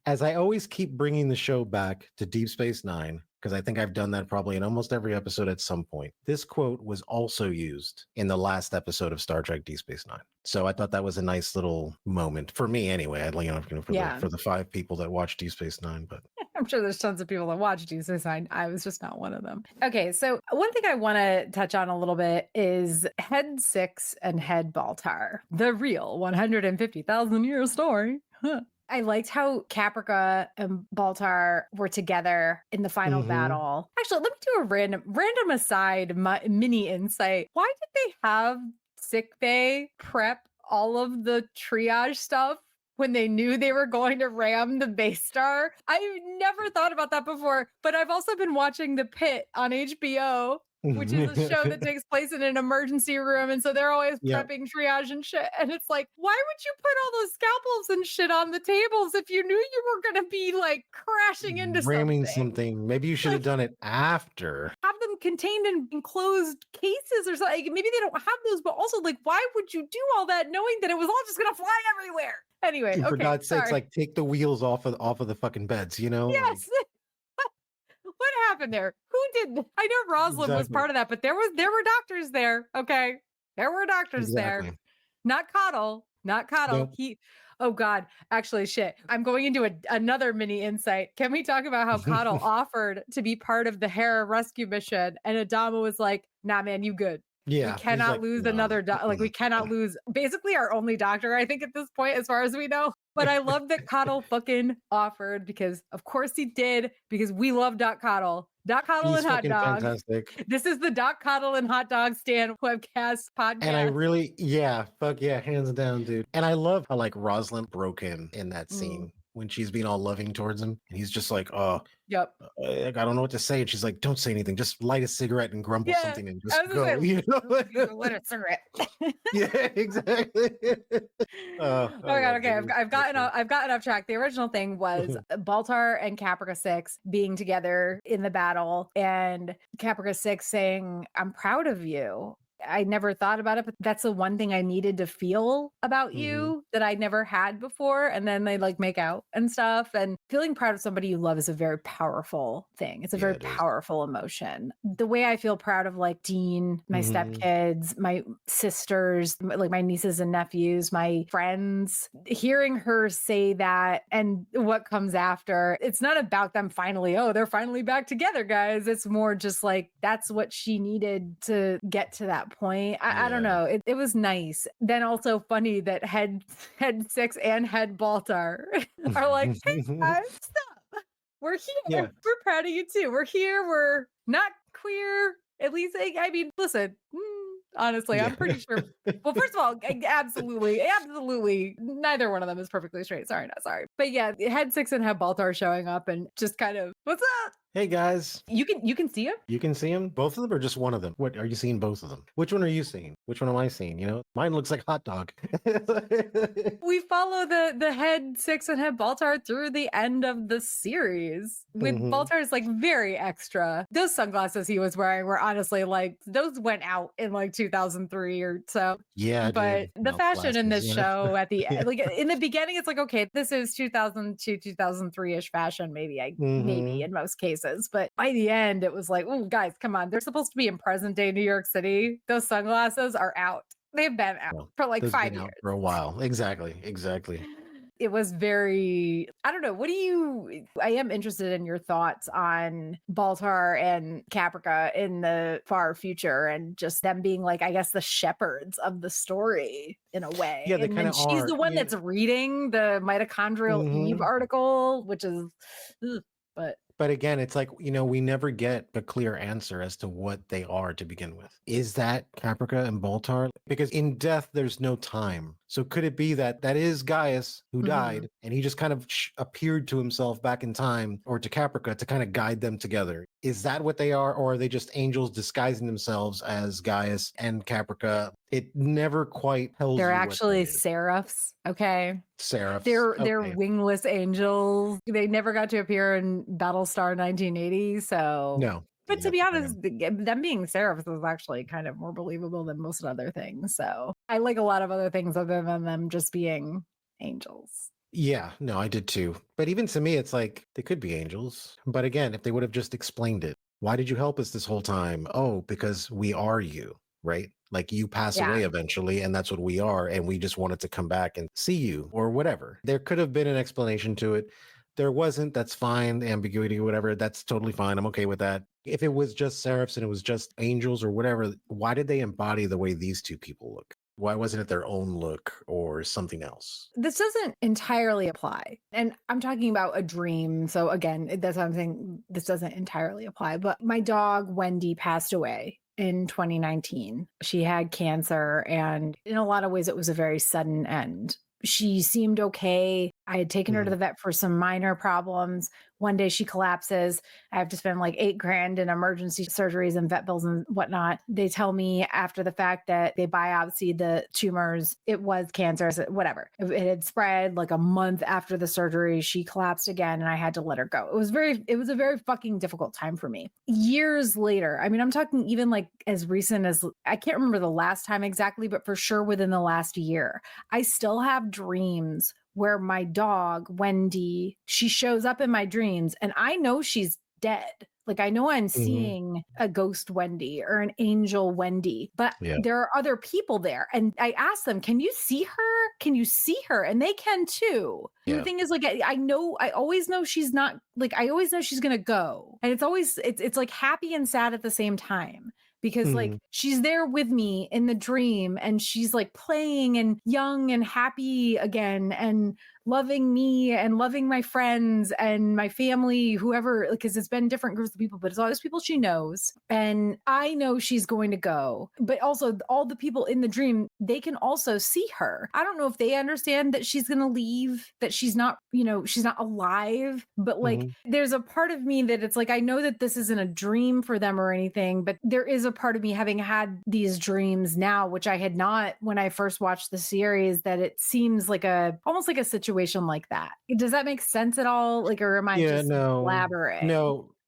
as I always keep bringing the show back to Deep Space Nine, because I think I've done that probably in almost every episode at some point, this quote was also used in the last episode of Star Trek Deep Space Nine. So I thought that was a nice little moment for me anyway. For the 5 people that watch Deep Space Nine, but I'm sure there's tons of people that watch Deep Space Nine. I was just not one of them. Okay, so one thing I want to touch on a little bit is Head 6 and Head Baltar, the real 150,000 year story. I liked how Caprica and Baltar were together in the final battle. Actually, let me do a random aside, mini insight. Why did they have sickbay prep all of the triage stuff when they knew they were going to ram the base star? I've never thought about that before, but I've also been watching The Pit on HBO, which is a show that takes place in an emergency room. And so they're always prepping triage and shit. And it's like, why would you put all those scalpels and shit on the tables if you knew you were going to be like crashing into ramming something? Maybe you should have done it after. Have them contained in enclosed cases or something. Maybe they don't have those, but also like, why would you do all that knowing that it was all just going to fly everywhere? Anyway, for God's sakes, like take the wheels off of the fucking beds, Yes. What happened there? Who did? I know Rosalind was part of that, but there were doctors there. Okay, there were doctors there. Not Coddle. Nope. Oh God, actually, shit. I'm going into another mini insight. Can we talk about how Coddle offered to be part of the Hera rescue mission, and Adama was like, "Nah, man, you good." Yeah, we cannot lose another we cannot lose basically our only doctor, I think, at this point, as far as we know. But I love that Coddle fucking offered, because of course he did, because we love Doc Coddle. Doc Coddle and hot dog. Fantastic. This is the Doc Coddle and hot dog stand webcast podcast. And I really, hands down, dude. And I love how like Rosalind broke him in that scene when she's being all loving towards him, and he's just like, yep. I don't know what to say. And she's like, don't say anything. Just light a cigarette and grumble something and just go. Light a cigarette. Yeah, exactly. Oh my God. Okay. I've gotten off track. The original thing was Baltar and Caprica 6 being together in the battle, and Caprica 6 saying, "I'm proud of you." I never thought about it, but that's the one thing I needed to feel about you that I never had before. And then they like make out and stuff. And feeling proud of somebody you love is a very powerful thing. It's a very powerful emotion. The way I feel proud of like Dean, my stepkids, my sisters, like my nieces and nephews, my friends, hearing her say that and what comes after, it's not about them finally, they're finally back together, guys. It's more just like, that's what she needed to get to that point. I don't know. It was nice. Then also funny that Head 6 and Head Baltar are like, hey guys, stop. We're here. Yeah. We're proud of you too. We're here. We're not queer. At least, I mean, listen, honestly, I'm pretty sure. Well, first of all, absolutely. Neither one of them is perfectly straight. Sorry, not sorry. But yeah, Head 6 and Head Baltar showing up and just kind of, what's up? Hey guys, You can see him. you can see them? Both of them or just one of them? What are you seeing both of them? Which one are you seeing? Which one am I seeing? You know, mine looks like hot dog. We follow the head six and head Baltar through the end of the series. With Baltar's like very extra. Those sunglasses he was wearing were honestly like those went out in like 2003 or so. Yeah, But dude. the Mouth fashion in glasses, this you know? show at the Yeah. like in the beginning, it's like, okay, this is 2002, 2003-ish fashion, maybe in most cases. But by the end, it was like, oh guys, come on. They're supposed to be in present day New York City. Those sunglasses are out. They've been out Well, for like those have 5 been years. out for a while. Exactly. Exactly. It was very, I don't know. I am interested in your thoughts on Baltar and Caprica in the far future and just them being like, I guess, the shepherds of the story in a way. Yeah, they And kind then of she's are. the one that's reading the mitochondrial Eve Mhm. article, which is, ugh, but But again, it's like, we never get a clear answer as to what they are to begin with. Is that Caprica and Baltar? Because in death, there's no time. So could it be that that is Gaius who mhm. died and he just kind of appeared to himself back in time or to Caprica to kind of guide them together? Is that what they are? Or are they just angels disguising themselves as Gaius and Caprica? It never quite tells They're you what that actually is. seraphs. Okay. Seraphs. They're Okay. wingless angels. They never got to appear in Battlestar 1980. So, No. but to Yep. be honest, them being seraphs is actually kind of more believable than most other things. So I like a lot of other things other than them just being angels. Yeah, no, I did too. But even to me, it's like they could be angels. But again, if they would have just explained it, why did you help us this whole time? Oh, because we are you, right? Like you pass Yeah. away eventually, and that's what we are. And we just wanted to come back and see you or whatever. There could have been an explanation to it. There wasn't. That's fine. Ambiguity, whatever. That's totally fine. I'm okay with that. If it was just seraphs and it was just angels or whatever, why did they embody the way these two people look? Why wasn't it their own look or something else? This doesn't entirely apply. And I'm talking about a dream. So again, that's what I'm saying. This doesn't entirely apply. But my dog, Wendy, passed away in 2019. She had cancer. And in a lot of ways, it was a very sudden end. She seemed okay. I had taken her to the vet for some minor problems. One day she collapses. I have to spend like $8,000 in emergency surgeries and vet bills and whatnot. They tell me after the fact that they biopsied the tumors. It was cancer, whatever. It had spread like a month after the surgery. She collapsed again and I had to let her go. It was a very fucking difficult time for me. Years later, I mean, I'm talking even like as recent as, I can't remember the last time exactly, but for sure within the last year, I still have dreams where my dog, Wendy, she shows up in my dreams and I know she's dead. Like I know I'm Mhm. seeing a ghost Wendy or an angel Wendy, but Yeah. there are other people there. And I ask them, can you see her? Can you see her? And they can too. And the Yeah. thing is, like, I always know she's not, like, I always know she's going to go. And it's like happy and sad at the same time because like Mhm. she's there with me in the dream and she's like playing and young and happy again and loving me and loving my friends and my family, whoever, because it's been different groups of people, but it's always people she knows. And I know she's going to go, but also all the people in the dream, they can also see her. I don't know if they understand that she's going to leave, that she's not, she's not alive, but like Mhm. there's a part of me that it's like, I know that this isn't a dream for them or anything, but there is a part of me having had these dreams now, which I had not when I first watched the series, that it seems like almost like a situation like that. Does that make sense at all? Like, or am I Yeah, just no. blabbering?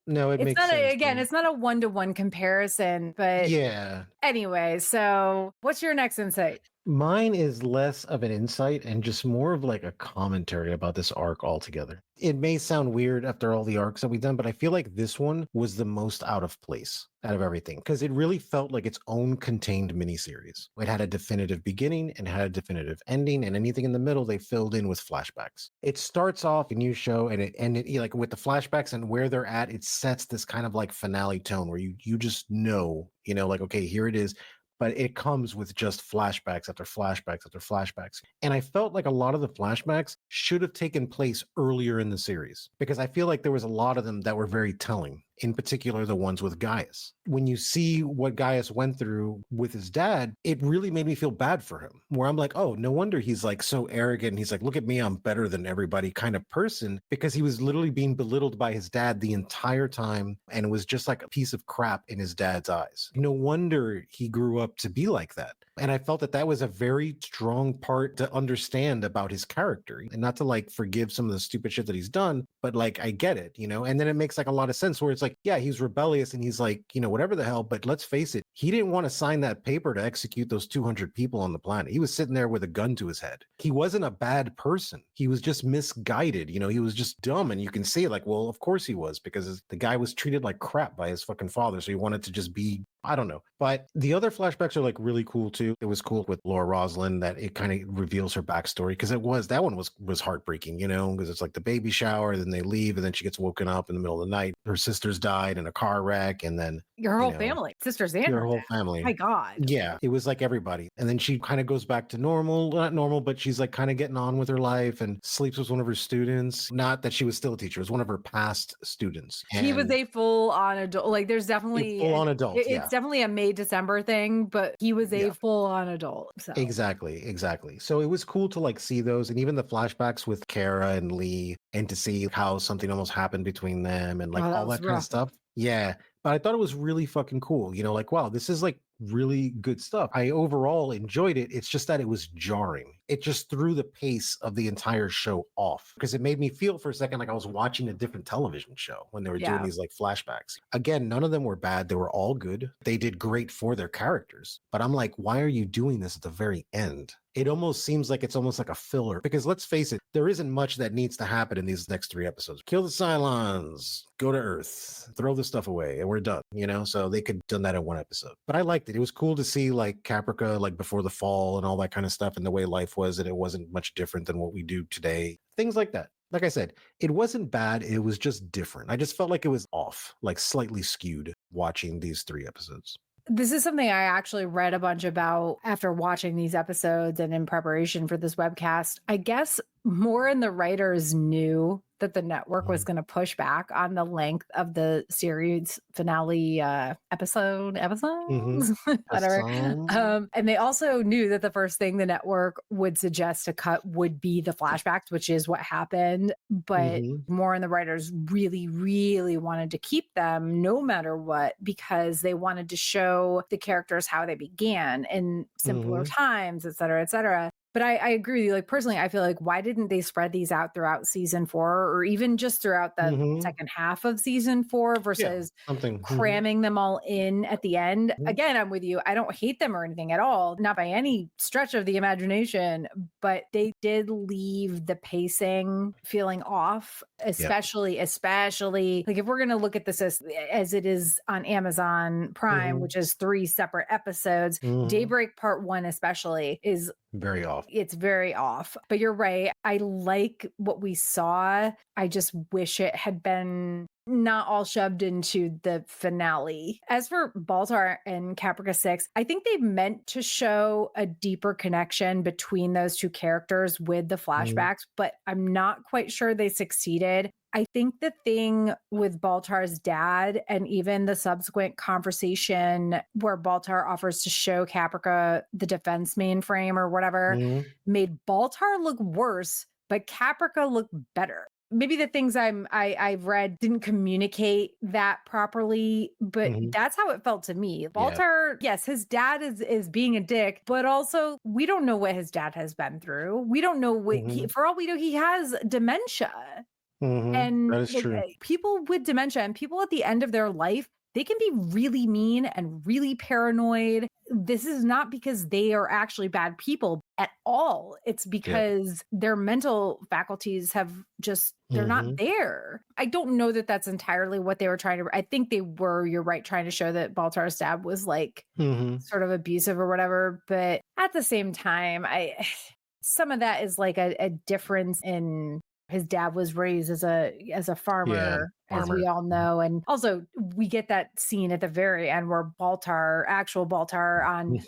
No, it It's makes not sense again, though. it's not a one-to-one comparison, but Yeah. anyway, so what's your next insight? Mine is less of an insight and just more of like a commentary about this arc altogether. It may sound weird after all the arcs that we've done, but I feel like this one was the most out of place out of everything because it really felt like its own contained miniseries. It had a definitive beginning and had a definitive ending, and anything in the middle they filled in with flashbacks. It starts off a new show and it ended like with the flashbacks and where they're at. It sets this kind of like finale tone where you just know, like okay, here it is, but it comes with just flashbacks after flashbacks after flashbacks. And I felt like a lot of the flashbacks should have taken place earlier in the series because I feel like there was a lot of them that were very telling in particular the ones with Gaius. When you see what Gaius went through with his dad, it really made me feel bad for him, where I'm like, oh, no wonder he's like so arrogant. He's like, look at me, I'm better than everybody kind of person, because he was literally being belittled by his dad the entire time, and it was just like a piece of crap in his dad's eyes. No wonder he grew up to be like that. And I felt that that was a very strong part to understand about his character, and not to like forgive some of the stupid shit that he's done, but like, I get it, you know? And then it makes like a lot of sense where it's like, yeah, he's rebellious and he's like, you know, whatever the hell, but let's face it, he didn't want to sign that paper to execute those 200 people on the planet. He was sitting there with a gun to his head. He wasn't a bad person. He was just misguided. You know, he was just dumb. And you can see it like, well, of course he was, because the guy was treated like crap by his fucking father. So he wanted to just be, I don't know. But the other flashbacks are like really cool too. It was cool with Laura Roslin that it kind of reveals her backstory, because that one was heartbreaking, you know, because it's like the baby shower, then they leave, and then she gets woken up in the middle of the night. Her sisters died in a car wreck, and then your whole family, sisters and your whole dad. family. My God. Yeah, it was like everybody. And then she kind of goes back to normal, not normal, but she's like kind of getting on with her life and sleeps with one of her students. Not that she was still a teacher, it was one of her past students. He was a full-on adult. Like, there's definitely full-on adult. It's definitely a May-December thing, but he was a full-on adult. So. Exactly. So it was cool to like see those, and even the flashbacks with Kara and Lee, and to see how something almost happened between them and like all that kind of stuff. Yeah. But I thought it was really fucking cool. You know, like, wow, this is like really good stuff. I overall enjoyed it. It's just that it was jarring. It just threw the pace of the entire show off, because it made me feel for a second like I was watching a different television show when they were doing these like flashbacks. Again, none of them were bad. They were all good. They did great for their characters. But I'm like, why are you doing this at the very end? It almost seems like it's almost like a filler, because let's face it, there isn't much that needs to happen in these next 3 episodes. Kill the Cylons, go to Earth, throw the stuff away, and we're done, you know? So they could have done that in 1 episode. But I liked it. It was cool to see like Caprica, like before the fall and all that kind of stuff, and the way life was, and it wasn't much different than what we do today. Things like that. Like I said, it wasn't bad. It was just different. I just felt like it was off, like slightly skewed watching these 3 episodes. This is something I actually read a bunch about after watching these episodes and in preparation for this webcast. I guess more in the writers knew that the network was going to push back on the length of the series finale episodes, whatever. And they also knew that the first thing the network would suggest to cut would be the flashbacks, which is what happened. But more in the writers really, really wanted to keep them no matter what, because they wanted to show the characters how they began in simpler times, et cetera, et cetera. But I agree with you. Like, personally, I feel like, why didn't they spread these out throughout season 4, or even just throughout the second half of season 4 versus cramming them all in at the end? Again, I'm with you. I don't hate them or anything at all, not by any stretch of the imagination, but they did leave the pacing feeling off, especially like if we're going to look at this as it is on Amazon Prime, which is 3 separate episodes, Daybreak Part 1 especially is very off. It's very off. But you're right. I like what we saw. I just wish it had been not all shoved into the finale. As for Baltar and Caprica 6, I think they meant to show a deeper connection between those 2 characters with the flashbacks, but I'm not quite sure they succeeded. I think the thing with Baltar's dad, and even the subsequent conversation where Baltar offers to show Caprica the defense mainframe or whatever, made Baltar look worse, but Caprica look better. Maybe the things I've read didn't communicate that properly, but that's how it felt to me. Baltar, yes, his dad is being a dick, but also we don't know what his dad has been through. We don't know what for all we know, he has dementia. And that is true. People with dementia and people at the end of their life, they can be really mean and really paranoid. This is not because they are actually bad people at all. It's because their mental faculties have just, they're not there. I don't know that that's entirely what they were trying to, I think they were, you're right, trying to show that Baltar's dad was like sort of abusive or whatever. But at the same time, some of that is like a difference in, his dad was raised as a farmer, as we all know. And also we get that scene at the very end where actual Baltar on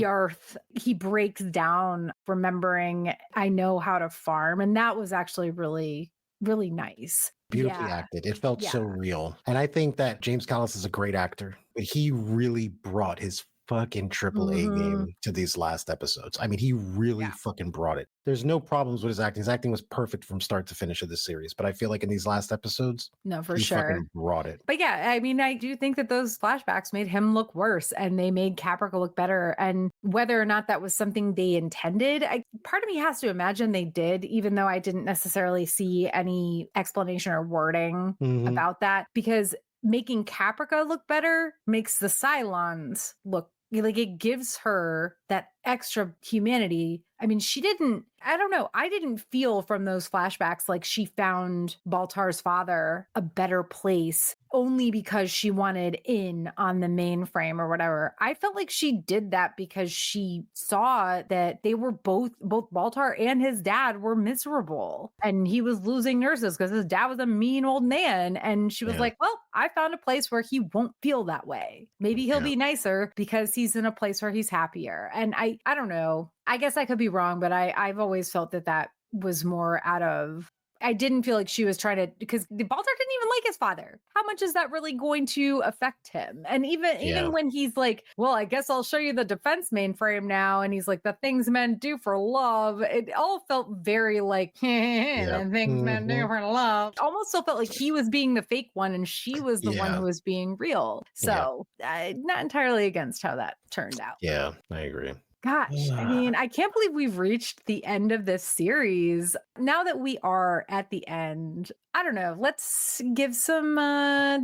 Earth, he breaks down remembering, I know how to farm. And that was actually really, really nice. Beautifully Yeah. acted. It felt Yeah. so real. And I think that James Callis is a great actor, but he really brought his fucking triple A Mhm. game to these last episodes. I mean, he really Yeah. fucking brought it. There's no problems with his acting. His acting was perfect from start to finish of this series. But I feel like in these last episodes, No, for he sure. fucking brought it. But yeah, I mean, I do think that those flashbacks made him look worse and they made Caprica look better. And whether or not that was something they intended, part of me has to imagine they did, even though I didn't necessarily see any explanation or wording Mhm. about that, because making Caprica look better makes the Cylons look like it gives her that extra humanity. I mean, I don't know. I didn't feel from those flashbacks like she found Baltar's father a better place only because she wanted in on the mainframe or whatever. I felt like she did that because she saw that they were both Baltar and his dad were miserable and he was losing nurses because his dad was a mean old man. And she was Yeah. like, well, I found a place where he won't feel that way. Maybe he'll Yeah. be nicer because he's in a place where he's happier. And I don't know. I guess I could be wrong, but I've always felt that was more out of. I didn't feel like she was trying to, because Baltar didn't even like his father. How much is that really going to affect him? And even when he's like, well, I guess I'll show you the defense mainframe now. And he's like, the things men do for love. It all felt very like, the things men do for love. Almost still felt like he was being the fake one and she was the one who was being real. So not entirely against how that turned out. Yeah, I agree. Gosh, I mean, I can't believe we've reached the end of this series. Now that we are at the end, I don't know, let's give some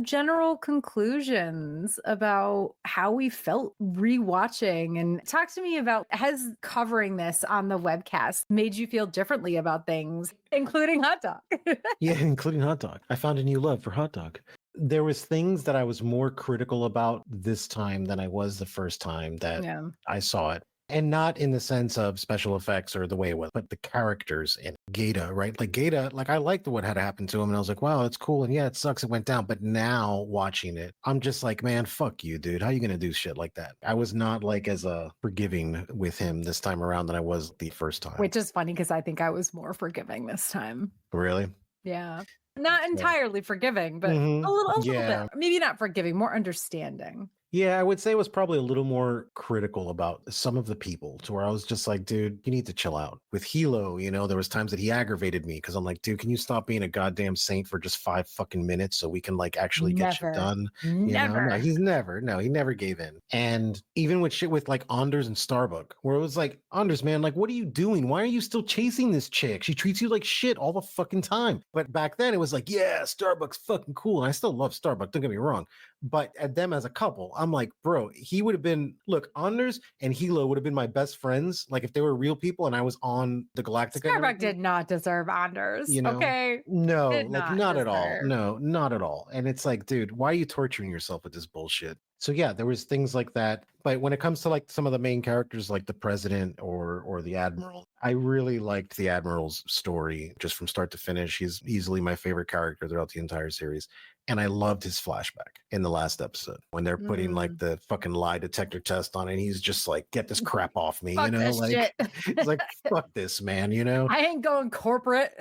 general conclusions about how we felt rewatching and talk to me about, has covering this on the webcast made you feel differently about things, including hot dog? Yeah, including hot dog. I found a new love for hot dog. There was things that I was more critical about this time than I was the first time that I saw it. And not in the sense of special effects or the way it was, but the characters in Gata, right? Like Gata, like I liked what had happened to him and I was like, wow, it's cool. And yeah, it sucks it went down. But now watching it, I'm just like, man, fuck you, dude. How you going to do shit like that? I was not like as forgiving with him this time around than I was the first time. Which is funny because I think I was more forgiving this time. Really? Yeah. Not entirely forgiving, but a little bit. Maybe not forgiving, more understanding. Yeah, I would say it was probably a little more critical about some of the people to where I was just like, dude, you need to chill out. With Hilo, you know, there was times that he aggravated me because I'm like, dude, can you stop being a goddamn saint for just 5 fucking minutes so we can like actually get shit done? Never. You know? He never gave in. And even with shit with like Anders and Starbuck, where it was like, Anders, man, like, what are you doing? Why are you still chasing this chick? She treats you like shit all the fucking time. But back then it was like, yeah, Starbuck's fucking cool. And I still love Starbuck, don't get me wrong. But at them as a couple, I'm like, bro, he would have been, look, Anders and Hilo would have been my best friends. Like if they were real people and I was on the Galactica. Starbuck did not deserve Anders. You know? Okay. No, like not at all. No, not at all. And it's like, dude, why are you torturing yourself with this bullshit? So yeah, there was things like that. But when it comes to like some of the main characters, like the president or the admiral, I really liked the admiral's story just from start to finish. He's easily my favorite character throughout the entire series. And I loved his flashback in the last episode when they're putting like the fucking lie detector test on it. And he's just like, get this crap off me, Fuck you know, this like shit. he's like, fuck this, man, you know? I ain't going corporate.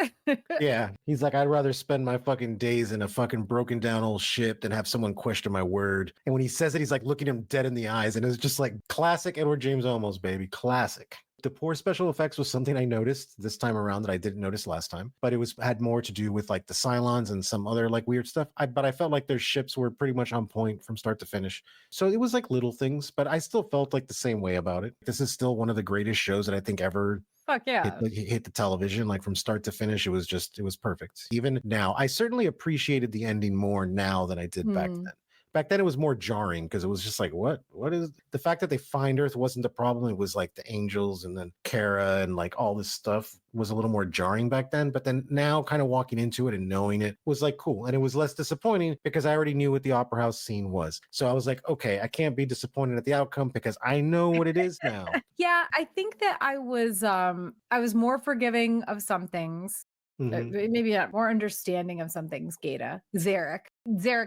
Yeah. He's like, I'd rather spend my fucking days in a fucking broken down old ship than have someone question my word. And when he says it, he's like looking him dead in the eyes. And it's just like classic Edward James Olmos, baby. Classic. The poor special effects was something I noticed this time around that I didn't notice last time, but it had more to do with like the Cylons and some other like weird stuff. But I felt like their ships were pretty much on point from start to finish. So it was like little things, but I still felt like the same way about it. This is still one of the greatest shows that I think ever Fuck yeah. hit the television. Like from start to finish, it was perfect. Even now, I certainly appreciated the ending more now than I did back then. Back then it was more jarring because it was just like, what is the fact that they find Earth wasn't the problem. It was like the angels and then Kara and like all this stuff was a little more jarring back then. But then now kind of walking into it and knowing it was like cool. And it was less disappointing because I already knew what the opera house scene was. So I was like, okay, I can't be disappointed at the outcome because I know what it is now. Yeah, I think that I was more forgiving of some things. Maybe not more understanding of some things. Zarek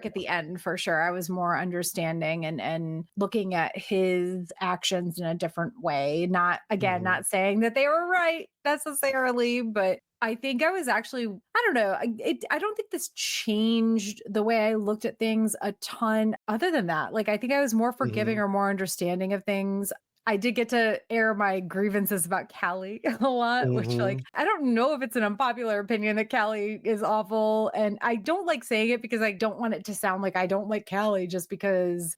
at the end for sure. I was more understanding and looking at his actions in a different way. Not saying that they were right necessarily, but I think I was actually, I don't know. I don't think this changed the way I looked at things a ton other than that. Like, I think I was more forgiving Mhm. or more understanding of things. I did get to air my grievances about Callie a lot, which, like, Mhm. I don't know if it's an unpopular opinion that Callie is awful. And I don't like saying it because I don't want it to sound like I don't like Callie just because,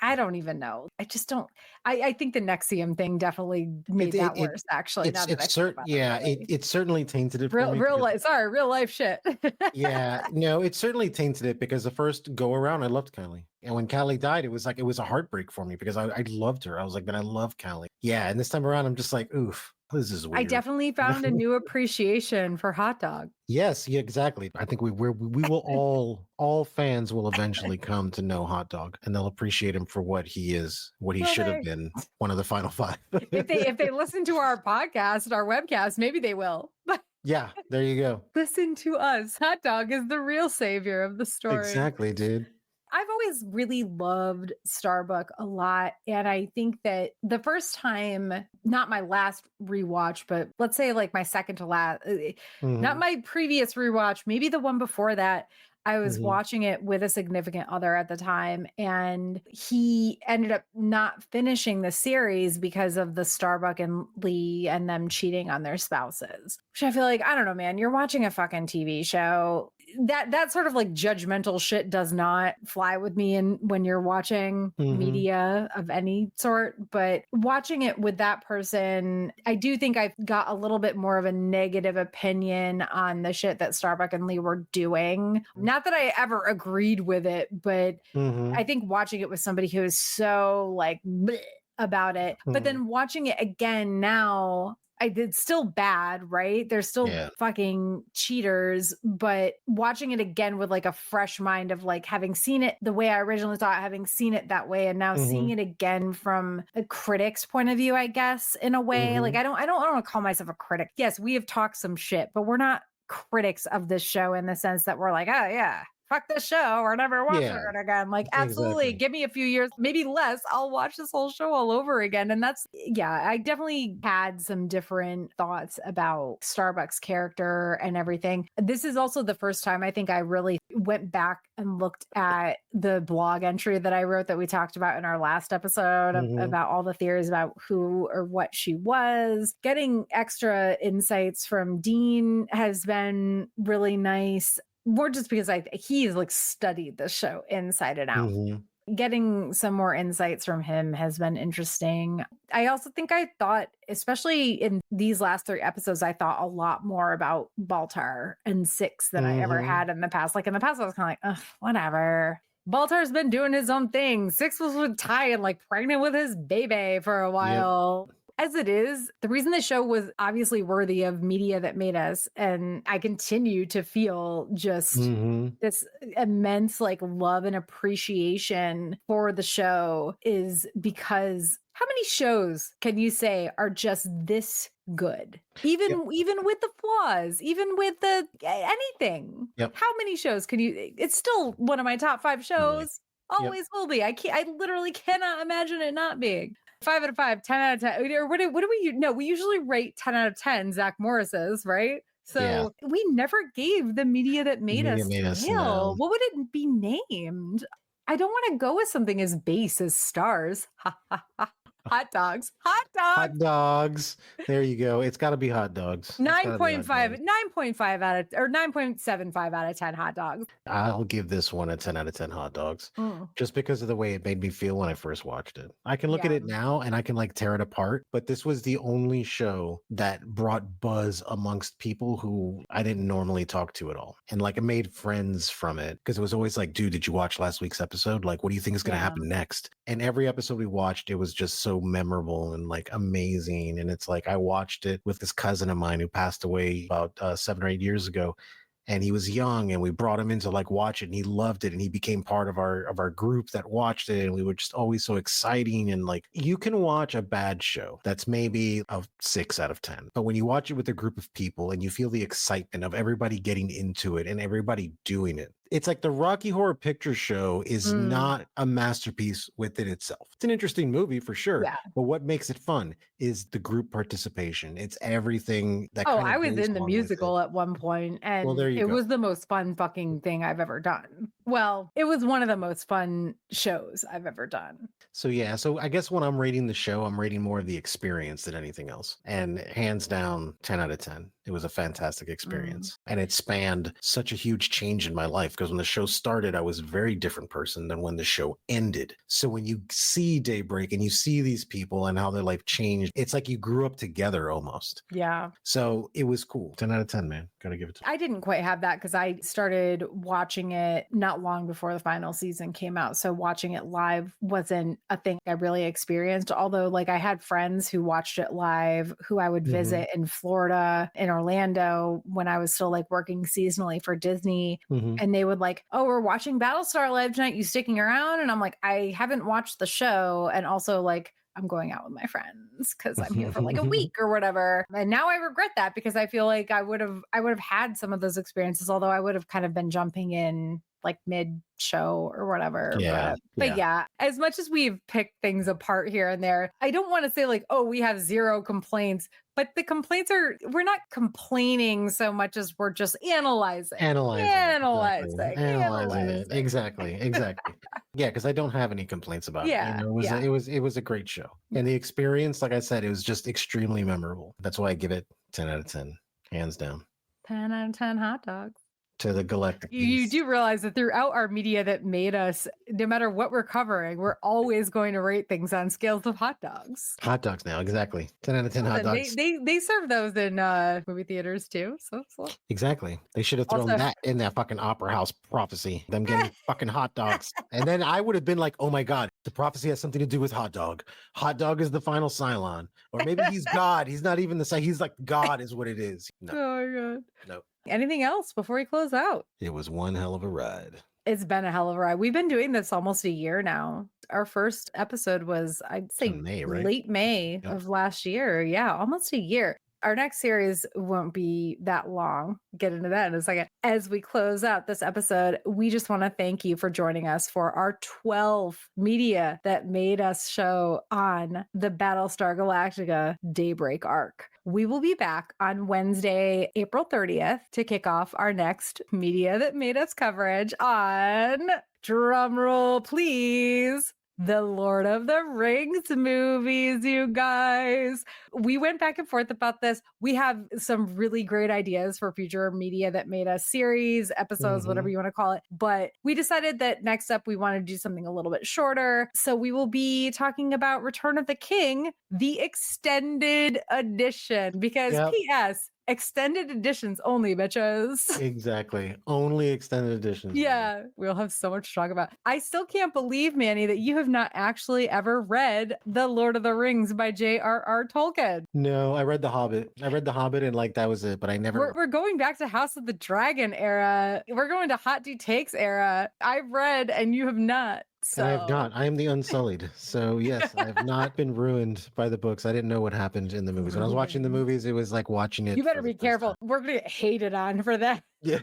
I don't even know. I just don't. I think the Nexium thing definitely It made it that it worse, actually, now that I it's think cert about it, yeah, really. it certainly tainted it for Real me real because life, sorry, real life shit. yeah, no, it certainly tainted it because the first go around, I loved Callie. And when Callie died, it was like, it was a heartbreak for me because I loved her. I was like, man, I love Callie. Yeah. And this time around, I'm just like, oof, this is I weird. definitely found a new appreciation for hot dog. Yes, yeah, exactly. I think we will all fans will eventually come to know Hot Dog and they'll appreciate him for what he is, what he Well, should have they been, one of the final five. if they listen to our podcast, our webcast, maybe they will. But Yeah, there you go. listen to us. Hot dog is the real savior of the story. Exactly, dude. I've always really loved Starbuck a lot. And I think that the first time, not my last rewatch, but let's say like my second to last, not Hmm. my previous rewatch, maybe the one before that, I was Hmm. watching it with a significant other at the time. And he ended up not finishing the series because of the Starbuck and Lee and them cheating on their spouses. Which I feel like, I don't know, man, you're watching a fucking TV show. That sort of like judgmental shit does not fly with me and when you're watching Hmm. media of any sort, but watching it with that person, I do think I got a little bit more of a negative opinion on the shit that Starbuck and Lee were doing. Not that I ever agreed with it, but I Hmm. think watching it with somebody who is so like bleh about it, but Hmm. then watching it again now, I did still bad, right? They're still Yeah. fucking cheaters, but watching it again with like a fresh mind of like having seen it the way I originally thought, having seen it that way, and now seeing Hmm. it again from a critic's point of view, I guess, in a way. Like Hmm. I don't want to call myself a critic. Yes, we have talked some shit, but we're not critics of this show in the sense that we're like, oh yeah, fuck this show. We're never watching Yeah, it again. Like, absolutely. exactly. Give me a few years, maybe less. I'll watch this whole show all over again. And that's, yeah, I definitely had some different thoughts about Starbucks character and everything. This is also the first time I think I really went back and looked at the blog entry that I wrote that we talked about in our last episode Hmm. about all the theories about who or what she was. Getting extra insights from Dean has been really nice more just because he's like studied the show inside and out. Hmm. Getting some more insights from him has been interesting. I also think I thought, especially in these last 3 episodes, I thought a lot more about Baltar and Six than I ever Hmm. had in the past. Like in the past, I was kind of like, ugh, whatever. Baltar's been doing his own thing. Six was with Ty and like pregnant with his baby for a Yep. while. As it is, the reason the show was obviously worthy of media that made us, and I continue to feel just Hmm. this immense like love and appreciation for the show is because how many shows can you say are just this good? Yep. Even with the flaws, even with the anything. Yep. How many shows can you it's still one of my top 5 Totally. shows. Yep. Always will be. I literally cannot imagine it not being. 5 out of 5, 10 out of 10. Or what do we no, we usually rate 10 out of 10 Zach Morris's, right? Yeah. So we never gave the media that made Media us made us know. scale. What would it be named? I don't want to go with something as base as stars. Hot dogs. Hot dogs. Hot dogs. There you go. It's got to be hot dogs. It's got to be hot 9.5, dogs. 9.5 out of or 9.75 out of 10 hot dogs. I'll give this one a 10 out of 10 hot dogs Mm, just because of the way it made me feel when I first watched it. I can look at yeah. it now and I can like tear it apart, but this was the only show that brought buzz amongst people who I didn't normally talk to at all. And like I made friends from it because it was always like, dude, did you watch last week's episode? Like, what do you think is going to Yeah. happen next? And every episode we watched, it was just so memorable and like amazing. And it's like I watched it with this cousin of mine who passed away about 7 or 8 years ago. And he was young and we brought him in to like watch it and he loved it and he became part of our group that watched it and we were just always so exciting. And like you can watch a bad show that's maybe a 6 out of 10, but when you watch it with a group of people and you feel the excitement of everybody getting into it and everybody doing it, It's like the Rocky Horror Picture Show is Mm. not a masterpiece within itself. It's an interesting movie for sure. Yeah. But what makes it fun is the group participation. It's everything that Oh, kind of I was goes in the along with it. musical at one point, and there you it go. was the most fun fucking thing I've ever done. Well, it was one of the most fun shows I've ever done. So yeah, so I guess when I'm rating the show, I'm rating more of the experience than anything else. And hands down, 10 out of 10. It was a fantastic experience. And it spanned such a huge change in my life because when the show started, I was a very different person than when the show ended. So when you see Daybreak and you see these people and how their life changed, it's like you grew up together almost. Yeah. So it was cool. 10 out of 10, man. Gotta give it to I didn't quite have that because I started watching it not long before the final season came out. So watching it live wasn't a thing I really experienced. Although, like, I had friends who watched it live who I would visit in Florida, in Orlando, when I was still like working seasonally for Disney. And they would like, oh, we're watching Battlestar live tonight. You sticking around? And I'm like, I haven't watched the show. And also, like, I'm going out with my friends because I'm here for like a week or whatever. And now I regret that because I feel like I would have had some of those experiences, although I would have kind of been jumping in like mid show or whatever. Yeah, But yeah, as much as we've picked things apart here and there, I don't want to say like, oh, we have zero complaints, but the complaints we're not complaining so much as we're just analyzing it. Exactly. Yeah, because I don't have any complaints about it. You know, it was a great show. And the experience, like I said, it was just extremely memorable. That's why I give it 10 out of 10, hands down. 10 out of 10 hot dogs. To the galactic you do realize that throughout our media that made us, no matter what we're covering, we're always going to rate things on scales of hot dogs. Hot dogs now, exactly. 10 out of 10 hot dogs. They serve those in movie theaters too. So. Exactly. They should have thrown that in that fucking opera house prophecy. Them getting fucking hot dogs. And then I would have been like, oh my God, the prophecy has something to do with hot dog. Hot dog is the final Cylon. Or maybe he's God. He's not even he's like God is what it is. No. Oh my God. No. Anything else before we close out? It was one hell of a ride. It's been a hell of a ride. We've been doing this almost a year now. Our first episode was, I'd say, May, right? late May of last year. Yeah, almost a year. Our next series won't be that long. Get into that in a second. As we close out this episode, we just want to thank you for joining us for our 12th Media That Made Us show on the Battlestar Galactica Daybreak Arc. We will be back on Wednesday, April 30th to kick off our next Media That Made Us coverage on, drumroll please, the Lord of the Rings movies, you guys. We went back and forth about this. We have some really great ideas for future Media That Made Us series, episodes, whatever you want to call it. But we decided that next up, we want to do something a little bit shorter. So we will be talking about Return of the King, the extended edition, because P.S., extended editions only, bitches. Exactly. Only extended editions. Yeah, we'll have so much to talk about. I still can't believe, Manny, that you have not actually ever read The Lord of the Rings by J.R.R. Tolkien. No, I read The Hobbit. And like that was it, but I never. We're going back to House of the Dragon era. We're going to Hot D Takes era. I've read and you have not. So. I have not. I am the Unsullied. So yes, I have not been ruined by the books. I didn't know what happened in the movies. When I was watching the movies, it was like watching it. You better be careful. We're going to get hated on for that. Yeah,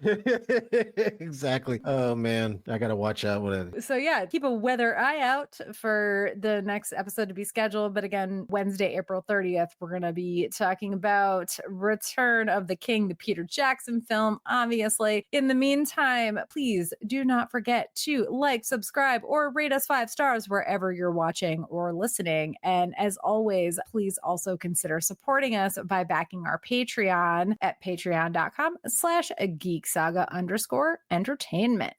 exactly. Oh man, I gotta watch out with it. So yeah, keep a weather eye out for the next episode to be scheduled. But again, Wednesday, April 30th, we're gonna be talking about Return of the King, the Peter Jackson film, obviously. In the meantime, please do not forget to like, subscribe, or rate us 5 stars wherever you're watching or listening. And as always, please also consider supporting us by backing our Patreon at patreon.com/Geek Saga _entertainment.